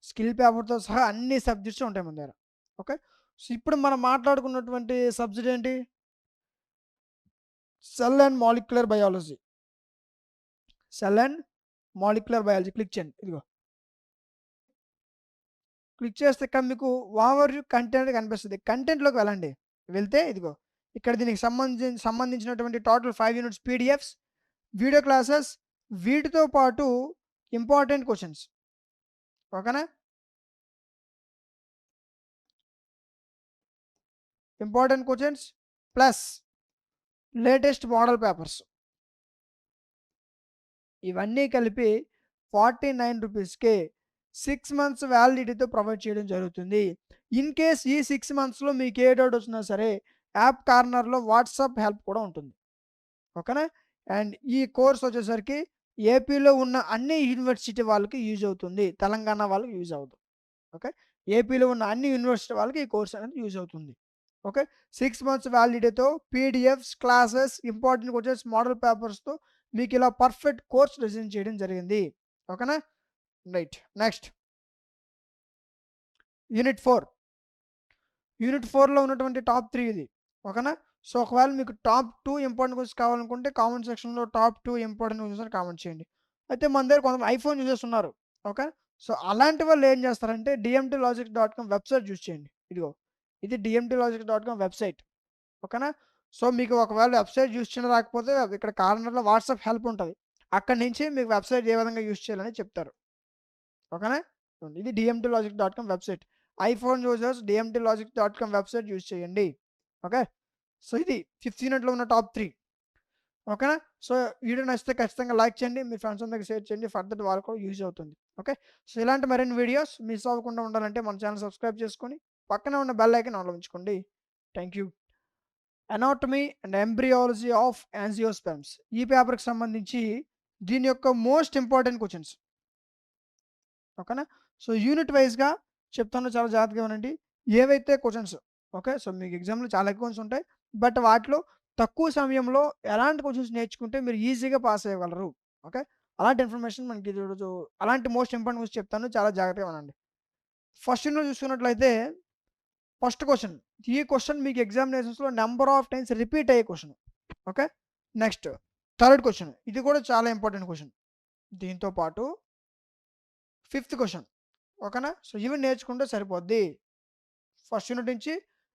స్కిల్ పేపర్‌తో సహా అన్ని సబ్జెక్ట్స్ ఉంటాయి మన దగ్గర. ఓకే. సో ఇప్పుడు మనం మాట్లాడుకున్నటువంటి సబ్జెక్ట్ ఏంటి? Cell and molecular biology. Cell and molecular biology click చేయండి. ఇదిగో క్లిక్ చేస్తే ఇక్కడ మీకు ఓవర్ వ్యూ కంటెంట్ కనిపిస్తుంది. కంటెంట్‌లోకి వెళ్ళండి. వెళ్తే ఇదిగో ఇక్కడ దీనికి సంబంధించినటువంటి total 5 units PDFs, video classes, వీటితో పాటు ఇంపార్టెంట్ క్వెషన్స్. ఓకేనా? Important questions plus latest model papers ఇవన్నీ కలిపి 49 రూపీస్‌కే 6 మంత్స్ వ్యాలిడిటీతో ప్రొవైడ్ చేయడం జరుగుతుంది. ఇన్ కేస్ ఈ 6 మంత్స్‌లో మీకు ఏ డౌట్ వచ్చినా సరే యాప్ కార్నర్‌లో వాట్సాప్ హెల్ప్ కూడా ఉంటుంది. ఓకేనా? అండ్ ఈ కోర్స్ వచ్చేసరికి ఏపీలో ఉన్న అన్ని యూనివర్సిటీ వాళ్ళకి యూజ్ అవుతుంది. తెలంగాణ వాళ్ళకి యూజ్ అవ్వదు. ఓకే. ఏపీలో ఉన్న అన్ని యూనివర్సిటీ వాళ్ళకి ఈ కోర్స్ అనేది యూజ్ అవుతుంది. ఓకే. 6 మంత్స్ వ్యాలిడిటీతో PDFs, classes, important questions, model పేపర్స్‌తో మీకు ఇలా పర్ఫెక్ట్ కోర్స్ డిజైన్ చేయడం జరిగింది. ఓకేనా? రైట్. Next unit 4. యూనిట్ 4లో ఉన్నటువంటి టాప్ 3 ఇది. ఓకేనా? సో, ఒకవేళ మీకు టాప్ 2 ఇంపార్టెంట్ క్వెషన్స్ కావాలనుకుంటే కామెంట్ సెక్షన్‌లో టాప్ 2 ఇంపార్టెంట్ క్వెషన్స్ అని కామెంట్ చేయండి. అయితే మన దగ్గర కొంతమంది ఐఫోన్ యూజర్స్ ఉన్నారు. ఓకే. సో, అలాంటి వాళ్ళు ఏం చేస్తారంటే dmtlogics.com వెబ్‌సైట్ యూజ్ చేయండి. ఇదిగో ఇది dmtlogics.com వెబ్‌సైట్. ఓకేనా? సో, మీకు ఒకవేళ వెబ్‌సైట్ యూజ్ చేయడం రాకపోతే ఇక్కడ కార్నర్‌లో వాట్సాప్ హెల్ప్ ఉంటది. అక్కడి నుంచి మీకు వెబ్‌సైట్ ఏ విధంగా యూజ్ చేయాలని చెప్తారు. ఓకేనా? ఇది dmtlogics.com website. IPhone users dmtlogics.com website use చేయండి. ఓకే. సో, ఇది 5th యూనిట్‌లో ఉన్న టాప్ 3. ఓకేనా? సో, వీడియో నచ్చితే ఖచ్చితంగా లైక్ చేయండి. మీ ఫ్రెండ్స్ అందరికి షేర్ చేయండి. ఫర్దర్ వాళ్ళకి కూడా యూజ్ అవుతుంది. ఓకే. సో, ఇలాంటి మరిన్ని వీడియోస్ మిస్ అవ్వకుండా ఉండాలంటే మన ఛానెల్ సబ్స్క్రైబ్ చేసుకొని పక్కనే ఉన్న బెల్ ఐకాన్ ఆన్‌లో ఉంచుకోండి. Thank you. Anatomy and embryology of angiosperms ఈ పేపర్‌కి సంబంధించి దీని యొక్క మోస్ట్ ఇంపార్టెంట్ క్వెషన్స్. ఓకేనా? సో, యూనిట్ వైస్‌గా చెప్తాను, చాలా జాగ్రత్తగా వినండి. ఏవైతే క్వెషన్స్ ఓకే. సో, మీకు ఎగ్జామ్‌లో చాలా ఎక్కువ క్వెషన్స్ ఉంటాయి. బట్ వాటిలో తక్కువ సమయంలో ఎలాంటి క్వెషన్స్ నేర్చుకుంటే మీరు ఈజీగా పాస్ అయ్యగలరు. ఓకే. అలాంటి ఇన్ఫర్మేషన్ మనకి ఈరోజు అలాంటి మోస్ట్ ఇంపార్టెంట్ క్వెషన్స్ చెప్తాను. చాలా జాగ్రత్తగా వినండి. ఫస్ట్ యూనిట్ చూసుకున్నట్లయితే ఫస్ట్ క్వెషన్. ఈ క్వెషన్ మీకు ఎగ్జామినేషన్స్‌లో నంబర్ ఆఫ్ టైమ్స్ రిపీట్ అయ్యే question. Okay. Next third question. ఇది కూడా చాలా ఇంపార్టెంట్ క్వెషన్. దీంతో పాటు ఫిఫ్త్ క్వెషన్. ఓకేనా? సో, ఇవి నేర్చుకుంటే సరిపోద్ది. ఫస్ట్ యూనిట్ నుంచి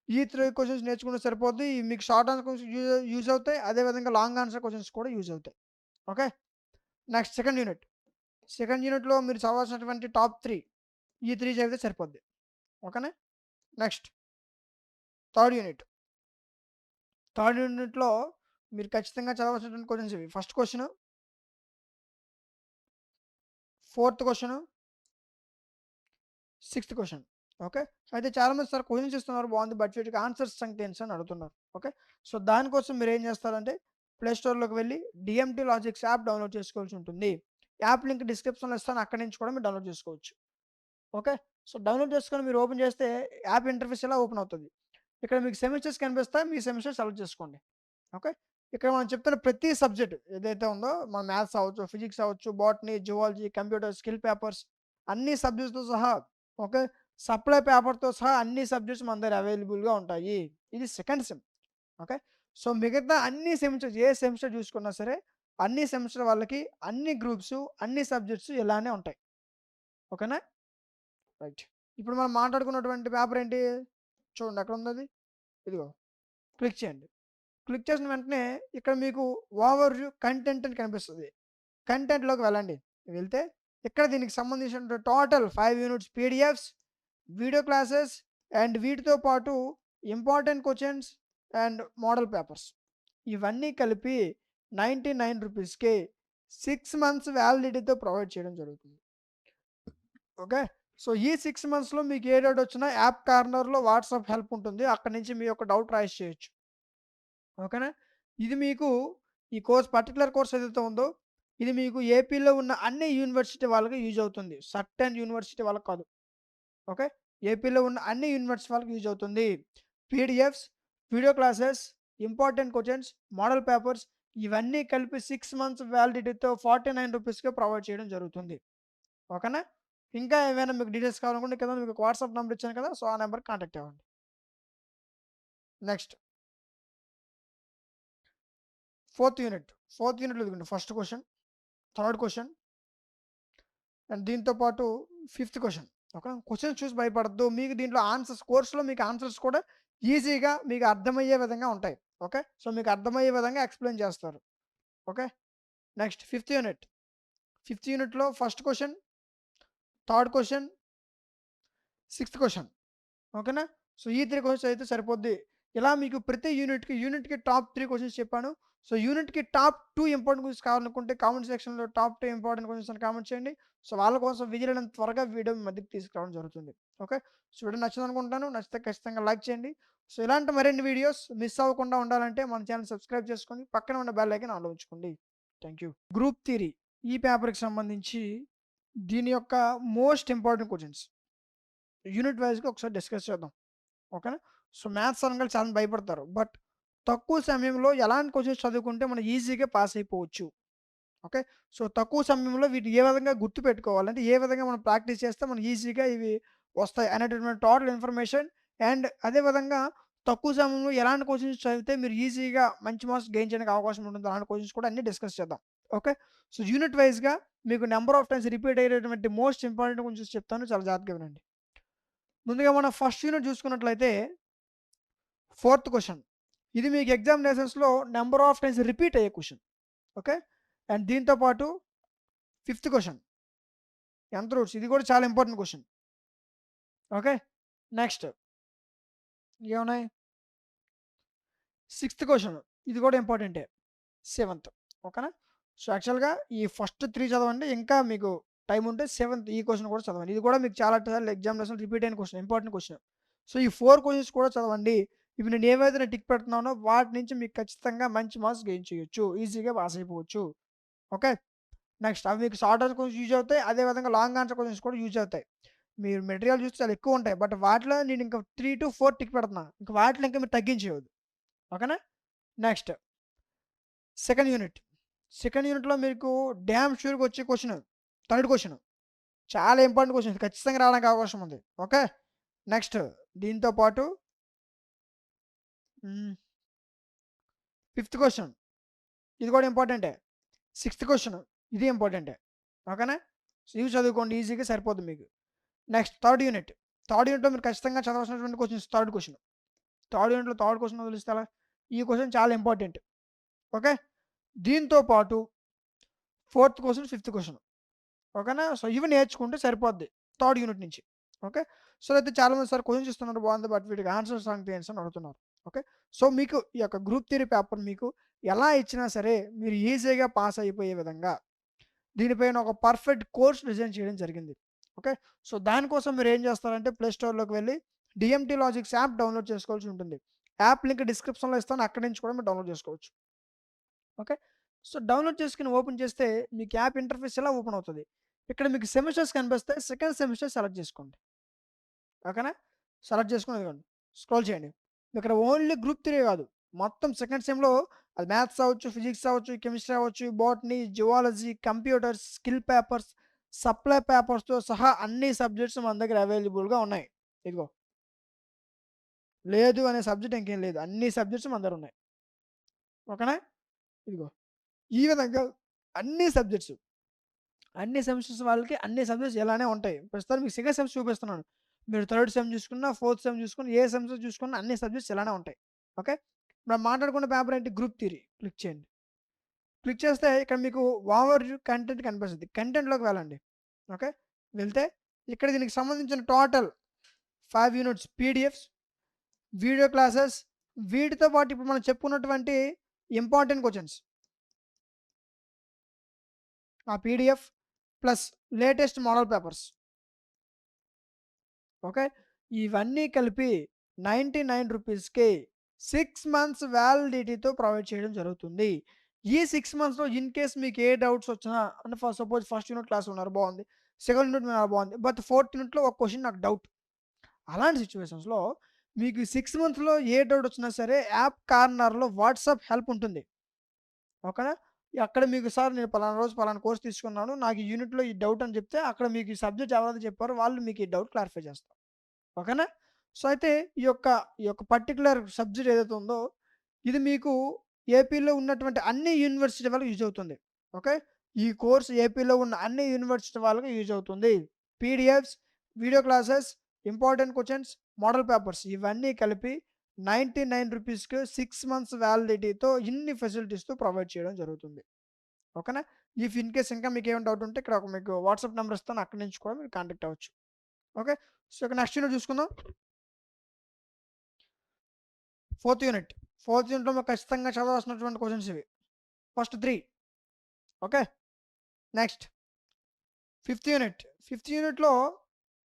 ఈ 3 క్వెషన్స్ నేర్చుకుంటే సరిపోద్ది. మీకు షార్ట్ ఆన్సర్ క్వెషన్స్ యూజ్ అవుతాయి. అదే విధంగా లాంగ్ ఆన్సర్ క్వెషన్స్ కూడా యూజ్ అవుతాయి. Okay. Next second unit. Second యూనిట్‌లో మీరు చదవాల్సినటువంటి టాప్ 3 ఈ 3 చదివితే సరిపోద్ది. ఓకేనా? Next third unit. థర్డ్ యూనిట్‌లో మీరు ఖచ్చితంగా చదవాల్సినటువంటి క్వెషన్స్ ఇవి. First question, fourth question, sixth question. Okay. అయితే చాలామంది సార్ క్వెషన్స్ ఇస్తున్నారు బాగుంది. బట్ వీటికి ఆన్సర్స్ సంగతి ఏంటి సార్ అని అడుగుతున్నారు. ఓకే. సో, దానికోసం మీరు ఏం చేస్తారంటే ప్లే స్టోర్‌లోకి వెళ్లి డీఎంటీ లాజిక్స్ యాప్ డౌన్‌లోడ్ చేసుకోవాల్సి ఉంటుంది. యాప్ లింక్ డిస్క్రిప్షన్‌లో ఇస్తాను. అక్కడి నుంచి కూడా మీరు డౌన్‌లోడ్ చేసుకోవచ్చు. ఓకే. సో, డౌన్‌లోడ్ చేసుకొని మీరు ఓపెన్ చేస్తే యాప్ ఇంటర్ఫేస్ ఇలా ఓపెన్ అవుతది. ఇక్కడ మీకు సెమిస్టర్స్ కనిపిస్తాయి. మీ సెమిస్టర్ సెలెక్ట్ చేసుకోండి. ఓకే. ఇక్కడ మనం చెప్తున్న ప్రతి సబ్జెక్ట్ ఏదైతే ఉందో మన మ్యాథ్స్ అవ్వచ్చు, ఫిజిక్స్ అవ్వచ్చు, botany, zoology, computer, skill papers అన్ని సబ్జెక్ట్స్‌తో సహా ఓకే. సప్లై పేపర్‌తో సహా అన్ని సబ్జెక్ట్స్ మన దగ్గర అవైలబుల్‌గా ఉంటాయి. ఇది సెకండ్ సెమ్. ఓకే. సో, మిగతా అన్ని సెమిస్టర్స్ ఏ సెమిస్టర్ చూసుకున్నా సరే అన్ని సెమిస్టర్ వాళ్ళకి అన్ని గ్రూప్స్, అన్ని సబ్జెక్ట్స్ ఇలానే ఉంటాయి. ఓకేనా? రైట్. ఇప్పుడు మనం మాట్లాడుకున్నటువంటి పేపర్ ఏంటి? చూడండి ఎక్కడుందది? ఇదిగో క్లిక్ చేయండి. క్లిక్ చేసిన వెంటనే ఇక్కడ మీకు ఓవర్ వ్యూ కంటెంట్ అని కనిపిస్తది. కంటెంట్‌లోకి వెళ్ళండి. వెళ్తే ఇక్కడ దీనికి సంబంధించిన total 5 units PDFs, video classes and వీటితో పాటు important questions and model papers ఇవన్నీ కలిపి 99 రూపీస్‌కే 6 మంత్స్ వ్యాలిడిటీతో ప్రొవైడ్ చేయడం జరుగుతుంది. ఓకే. సో, ఈ 6 మంత్స్‌లో మీకు ఏ డౌట్ వచ్చినా యాప్ కార్నర్‌లో వాట్సాప్ హెల్ప్ ఉంటుంది. అక్కడి నుంచి మీ యొక్క డౌట్ రైజ్ చేయొచ్చు. ఓకేనా? ఇది మీకు ఈ కోర్స్ పర్టిక్యులర్ కోర్స్ ఏదైతే ఉందో ఇది మీకు ఏపీలో ఉన్న అన్ని యూనివర్సిటీ వాళ్ళకి యూజ్ అవుతుంది. సర్టెన్ యూనివర్సిటీ వాళ్ళకి కాదు. ఓకే. ఏపీలో ఉన్న అన్ని యూనివర్సిటీ వాళ్ళకి యూజ్ అవుతుంది. PDFs, video classes, important questions, model papers ఇవన్నీ కలిపి 6 మంత్స్ వ్యాలిడిటీతో 49 రూపీస్‌కే ప్రొవైడ్ చేయడం జరుగుతుంది. ఓకేనా? ఇంకా ఏమైనా మీకు డీటెయిల్స్ కావాలనుకుంటే కింద మీకు వాట్సాప్ నంబర్ ఇచ్చాను కదా! సో, ఆ నంబర్‌కి కాంటాక్ట్ అవ్వండి. Next fourth unit. ఫోర్త్ యూనిట్‌లో ఇదిగోండి first question. Third question and దీంతో పాటు ఫిఫ్త్ క్వశ్చన్. ఓకే, క్వశ్చన్ చూసి భయపడద్దు. మీకు దీంట్లో ఆన్సర్స్ కోర్సులో మీకు ఆన్సర్స్ కూడా ఈజీగా మీకు అర్థమయ్యే విధంగా ఉంటాయి. ఓకే, సో మీకు అర్థమయ్యే విధంగా ఎక్స్ప్లెయిన్ చేస్తారు. ఓకే, నెక్స్ట్ ఫిఫ్త్ యూనిట్లో first question, third question, sixth question. ఓకేనా, సో ఈ 3 క్వశ్చన్స్ అయితే సరిపోద్ది. ఇలా మీకు ప్రతి యూనిట్కి టాప్ 3 క్వశ్చన్స్ చెప్పాను. సో యూనిట్కి టాప్ 2 ఇంపార్టెంట్ క్వశ్చన్స్ కావాలనుకుంటే కామెంట్ సెక్షన్లో టాప్ 2 ఇంపార్టెంట్ క్వశ్చన్స్ అని కామెంట్ చేయండి. సో వాళ్ళ కోసం వీలైనంత త్వరగా వీడియో మీ మధ్యకి తీసుకురావడం జరుగుతుంది. ఓకే, సో వీడియో నచ్చింది అనుకుంటాను. నచ్చితే ఖచ్చితంగా లైక్ చేయండి. సో ఇలాంటి మరిన్ని వీడియోస్ మిస్ అవ్వకుండా ఉండాలంటే మన ఛానల్ సబ్స్క్రైబ్ చేసుకొని పక్కన ఉన్న బెల్ ఐకాన్ ఆన్లో ఉంచుకోండి. Thank you. గ్రూప్ థియరీ ఈ పేపర్కి సంబంధించి దీని యొక్క మోస్ట్ ఇంపార్టెంట్ క్వశ్చన్స్ యూనిట్ వైజ్గా ఒకసారి డిస్కస్ చేద్దాం. ఓకేనా, సో మ్యాథ్స్ అనగా చాలా భయపడతారు. బట్ తక్కువ సమయంలో ఎలాంటి క్వశ్చన్స్ చదువుకుంటే మనం ఈజీగా పాస్ అయిపోవచ్చు. ఓకే, సో తక్కువ సమయంలో వీటిని ఏ విధంగా గుర్తుపెట్టుకోవాలంటే ఏ విధంగా మనం ప్రాక్టీస్ చేస్తే మనం ఈజీగా ఇవి వస్తాయి అనేటటువంటి టోటల్ ఇన్ఫర్మేషన్. అండ్ అదేవిధంగా తక్కువ సమయంలో ఎలాంటి క్వశ్చన్స్ చదివితే మీరు ఈజీగా మంచి మార్క్స్ గెయిన్ చేయడానికి అవకాశం ఉంటుంది అలాంటి క్వశ్చన్స్ కూడా అన్ని డిస్కస్ చేద్దాం. ఓకే, సో యూనిట్ వైజ్గా మీకు నెంబర్ ఆఫ్ టైమ్స్ రిపీట్ అయ్యేటటువంటి మోస్ట్ ఇంపార్టెంట్ క్వశ్చన్స్ చెప్తాను, చాలా జాగ్రత్తగా వినండి. ముందుగా మనం ఫస్ట్ యూనిట్ చూసుకున్నట్లయితే ఫోర్త్ క్వశ్చన్. ఇది మీకు ఎగ్జామినేషన్స్లో నెంబర్ ఆఫ్ టైమ్స్ రిపీట్ అయ్యే క్వశ్చన్. ఓకే, అండ్ దీంతో పాటు ఫిఫ్త్ క్వశ్చన్ ఎంత రూట్స్, ఇది కూడా చాలా ఇంపార్టెంట్ క్వశ్చన్. ఓకే, నెక్స్ట్ ఏమున్నాయి, సిక్స్త్ క్వశ్చన్, ఇది కూడా ఇంపార్టెంటే, సెవెంత్. ఓకేనా, సో యాక్చువల్గా ఈ ఫస్ట్ 3 చదవండి, ఇంకా మీకు టైం ఉంటే సెవెంత్ ఈ క్వశ్చన్ కూడా చదవండి. ఇది కూడా మీకు చాలా సార్లు ఎగ్జామినేషన్ రిపీట్ అయిన క్వశ్చన్, ఇంపార్టెంట్ క్వశ్చన్. సో ఈ 4 క్వశ్చన్స్ కూడా చదవండి. ఇవి నేను ఏవైతే టిక్ పెడుతున్నానో వాటి నుంచి మీకు ఖచ్చితంగా మంచి మార్క్స్ గెయిన్ చేయొచ్చు, ఈజీగా పాస్ అయిపోవచ్చు. ఓకే, నెక్స్ట్ అవి మీకు షార్ట్ ఆన్సర్ క్వశ్చన్స్ యూజ్ అవుతాయి, అదేవిధంగా లాంగ్ ఆన్సర్ క్వశ్చన్స్ కూడా యూజ్ అవుతాయి. మీరు మెటీరియల్ చూస్తే చాలా ఎక్కువ ఉంటాయి, బట్ వాటిలో నేను ఇంకా 3 to 4 టిక్ పెడుతున్నాను, ఇంకా వాటిలో ఇంకా మీరు తగ్గించేయవద్దు. ఓకేనా, నెక్స్ట్ సెకండ్ యూనిట్లో మీకు డ్యామ్ షూర్గా వచ్చే క్వశ్చన్ థర్డ్ క్వశ్చన్, చాలా ఇంపార్టెంట్ క్వశ్చన్, ఖచ్చితంగా రావడానికి అవకాశం ఉంది. ఓకే, నెక్స్ట్ దీంతో పాటు ఫిఫ్త్ క్వశ్చన్, ఇది కూడా ఇంపార్టెంటే. సిక్స్త్ క్వశ్చన్, ఇది ఇంపార్టెంటే. ఓకేనా, సో ఇవి చదువుకోండి, ఈజీగా సరిపోద్ది మీకు. నెక్స్ట్ థర్డ్ యూనిట్లో మీరు ఖచ్చితంగా చదవాల్సినటువంటి క్వశ్చన్స్ థర్డ్ యూనిట్లో థర్డ్ క్వశ్చన్ వదిలిస్తే ఈ క్వశ్చన్ చాలా ఇంపార్టెంట్. ఓకే, దీంతో పాటు ఫోర్త్ క్వశ్చన్, ఫిఫ్త్ క్వశ్చన్. ఓకేనా, సో ఇవి నేర్చుకుంటే సరిపోద్ది థర్డ్ యూనిట్ నుంచి. ఓకే, సో అయితే చాలామంది సార్ క్వశ్చన్స్ ఇస్తున్నారు బాగుంది, బట్ వీటికి ఆన్సర్స్ అని అడుగుతున్నారు. ఓకే, సో మీకు ఈ యొక్క గ్రూప్ థియరీ పేపర్ మీకు ఎలా ఇచ్చినా సరే మీరు ఈజీగా పాస్ అయిపోయే విధంగా దీనిపైన ఒక పర్ఫెక్ట్ కోర్స్ డిజైన్ చేయడం జరిగింది. ఓకే, సో దానికోసం మీరు ఏం చేస్తారంటే ప్లే స్టోర్లోకి వెళ్ళి డిఎంటీ లాజిక్స్ యాప్ డౌన్లోడ్ చేసుకోవాల్సి ఉంటుంది. యాప్ లింక్ డిస్క్రిప్షన్లో ఇస్తాను, అక్కడి నుంచి కూడా మీరు డౌన్లోడ్ చేసుకోవచ్చు. ఓకే, సో డౌన్లోడ్ చేసుకుని ఓపెన్ చేస్తే మీకు యాప్ ఇంటర్ఫేస్ ఎలా ఓపెన్ అవుతుంది. ఇక్కడ మీకు సెమిస్టర్స్ కనిపిస్తాయి, సెకండ్ సెమిస్టర్ సెలెక్ట్ చేసుకోండి. ఓకేనా, సెలెక్ట్ చేసుకుని ఇదిగోండి స్క్రోల్ చేయండి. ఇక్కడ ఓన్లీ గ్రూప్ 3 కాదు, మొత్తం సెకండ్ సెమ్లో అది మ్యాథ్స్ అవ్వచ్చు, ఫిజిక్స్ అవ్వచ్చు, కెమిస్ట్రీ అవ్వచ్చు, botany, zoology, computers, skill papers, supply పేపర్స్తో సహా అన్ని సబ్జెక్ట్స్ మన దగ్గర అవైలబుల్గా ఉన్నాయి. ఇదిగో లేదు అనే సబ్జెక్ట్ ఇంకేం లేదు, అన్ని సబ్జెక్ట్స్ మన దగ్గర ఉన్నాయి. ఓకేనా, ఇదిగో ఈ విధంగా అన్ని సెమిస్టర్స్ వాళ్ళకి అన్ని సబ్జెక్ట్స్ ఇలానే ఉంటాయి. ప్రస్తుతం మీకు సెకండ్ సెమ్స్ చూపిస్తున్నాను, మీరు థర్డ్ సెమ్ చూసుకున్నా, ఫోర్త్ సెమ్ చూసుకున్నా, ఏ సెమ్స్ చూసుకున్నా అన్ని సబ్జెక్ట్స్ ఇలానే ఉంటాయి. ఓకే, మనం మాట్లాడుకున్న పేపర్ ఏంటి, గ్రూప్ థియరీ. క్లిక్ చేయండి. క్లిక్ చేస్తే ఇక్కడ మీకు ఓవర్ కంటెంట్ కనిపిస్తుంది, కంటెంట్లోకి వెళ్ళండి. ఓకే, వెళ్తే ఇక్కడ దీనికి సంబంధించిన total 5 units PDFs, video classes, వీటితో పాటు ఇప్పుడు మనం చెప్పుకున్నటువంటి ఇంపార్టెంట్ క్వశ్చన్స్, ఆ PDF plus latest model papers. Okay, ఇవన్నీ కలిపి 99 రూపీస్కి 6 months వ్యాలిడిటీతో ప్రొవైడ్ చేయడం జరుగుతుంది. ఈ 6 monthsలో ఇన్ కేస్ మీకు ఏ డౌట్స్ వచ్చినా అంటే సపోజ్ ఫస్ట్ యూనిట్ క్లాస్ ఉన్నారు బాగుంది, సెకండ్ యూనిట్ బాగుంది, బట్ ఫోర్త్ యూనిట్లో ఒక క్వశ్చన్ నాకు డౌట్, అలాంటి సిచ్యువేషన్స్లో మీకు 6 monthsలో ఏ డౌట్ వచ్చినా సరే యాప్ కార్నర్లో వాట్సాప్ హెల్ప్ ఉంటుంది. ఓకేనా, అక్కడ మీకు సార్ నేను పలానా రోజు పలానా కోర్స్ తీసుకున్నాను, నాకు ఈ యూనిట్లో ఈ డౌట్ అని చెప్తే అక్కడ మీకు ఈ సబ్జెక్ట్ ఎవరైతే చెప్పారో వాళ్ళు మీకు ఈ డౌట్ క్లారిఫై చేస్తారు. ఓకేనా, సో అయితే ఈ యొక్క పర్టికులర్ సబ్జెక్ట్ ఏదైతే ఉందో ఇది మీకు ఏపీలో ఉన్నటువంటి అన్ని యూనివర్సిటీ వల్ల యూజ్ అవుతుంది. ఓకే, ఈ కోర్స్ ఏపీలో ఉన్న అన్ని యూనివర్సిటీ వాళ్ళకి యూజ్ అవుతుంది. PDFs, video classes, important questions, model papers ఇవన్నీ కలిపి ₹99కి 6 మంత్స్ వ్యాలిడిటీతో ఇన్ని ఫెసిలిటీస్‌తో ప్రొవైడ్ చేయడం జరుగుతుంది. ఓకేనా? ఇఫ్ ఇన్ కేస్ ఇంకా మీకేమైనా డౌట్ ఉంటే ఇక్కడ మీకు వాట్సాప్ నంబర్ ఇస్తాను. అక్కడి నుంచి కూడా మీరు కాంటాక్ట్ అవ్వచ్చు. ఓకే. సో, ఇక నెక్స్ట్ యూనిట్ చూసుకుందాం. Fourth unit. ఫోర్త్ యూనిట్‌లో మీరు ఖచ్చితంగా చదవాల్సినటువంటి క్వెషన్స్ ఇవి. First 3. Okay. Next fifth unit. Fifth యూనిట్‌లో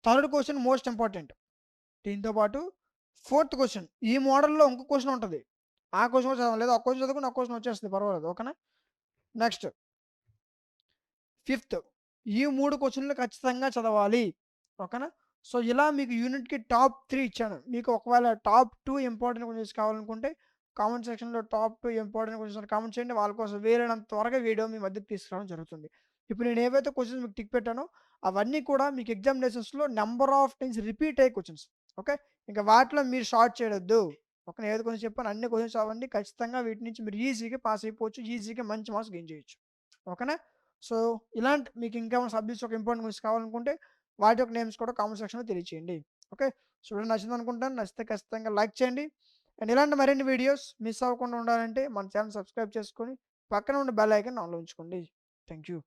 థర్డ్ క్వెషన్ మోస్ట్ ఇంపార్టెంట్. దీంతో పాటు ఫోర్త్ క్వెషన్ ఈ మోడల్‌లో ఇంకో క్వెషన్ ఉంటది. ఆ క్వెషన్ కూడా చదవాలి. లేదా ఒక క్వెషన్ చదువుకుని ఒక క్వెషన్ వచ్చేస్తది పర్వాలేదు. ఓకేనా? నెక్స్ట్ ఫిఫ్త్ ఈ 3 క్వెషన్‌లు ఖచ్చితంగా చదవాలి. ఓకేనా? సో, ఇలా మీకు యూనిట్‌కి టాప్ 3 ఇచ్చాను. మీకు ఒకవేళ టాప్ 2 ఇంపార్టెంట్ క్వెషన్స్ కావాలనుకుంటే కామెంట్ సెక్షన్‌లో టాప్ 2 ఇంపార్టెంట్ క్వెషన్స్ అని కామెంట్ చేయండి. వాళ్ళ కోసం వీలైనంత త్వరగా వీడియో మీ మధ్యకి తీసుకురావడం జరుగుతుంది. ఇప్పుడు నేను ఏవైతే క్వెషన్స్ మీకు టిక్ పెట్టానో అవన్నీ కూడా మీకు ఎగ్జామినేషన్స్‌లో నంబర్ ఆఫ్ టైమ్స్ రిపీట్ అయ్యే క్వెషన్స్. ఓకే. ఇంక వాటిలో మీరు షార్ట్ చేయొద్దు. ఓకే. నేను ఏది క్వెషన్ చెప్పానో అన్ని క్వెషన్స్ చదవండి. ఖచ్చితంగా వీటి నుంచి మీరు ఈజీగా పాస్ అయిపోవచ్చు. ఈజీగా మంచి మార్క్స్ గెయిన్ చేయొచ్చు. ఓకేనా? సో, ఇలాంటి మీకు ఇంకేమైనా సబ్జెక్ట్స్ ఒక ఇంపార్టెంట్ క్వెషన్స్ కావాలనుకుంటే వాటి యొక్క నేమ్స్ కూడా కామెంట్ సెక్షన్‌లో తెలియచేయండి. ఓకే. సో, వీడియో నచ్చిందనుకుంటాను. నచ్చితే ఖచ్చితంగా లైక్ చేయండి. అండ్ ఇలాంటి మరిన్ని వీడియోస్ మిస్ అవ్వకుండా ఉండాలంటే మన ఛానెల్ సబ్స్క్రైబ్ చేసుకొని పక్కన ఉన్న బెల్ ఐకాన్ ఆన్‌లో ఉంచుకోండి. Thank you.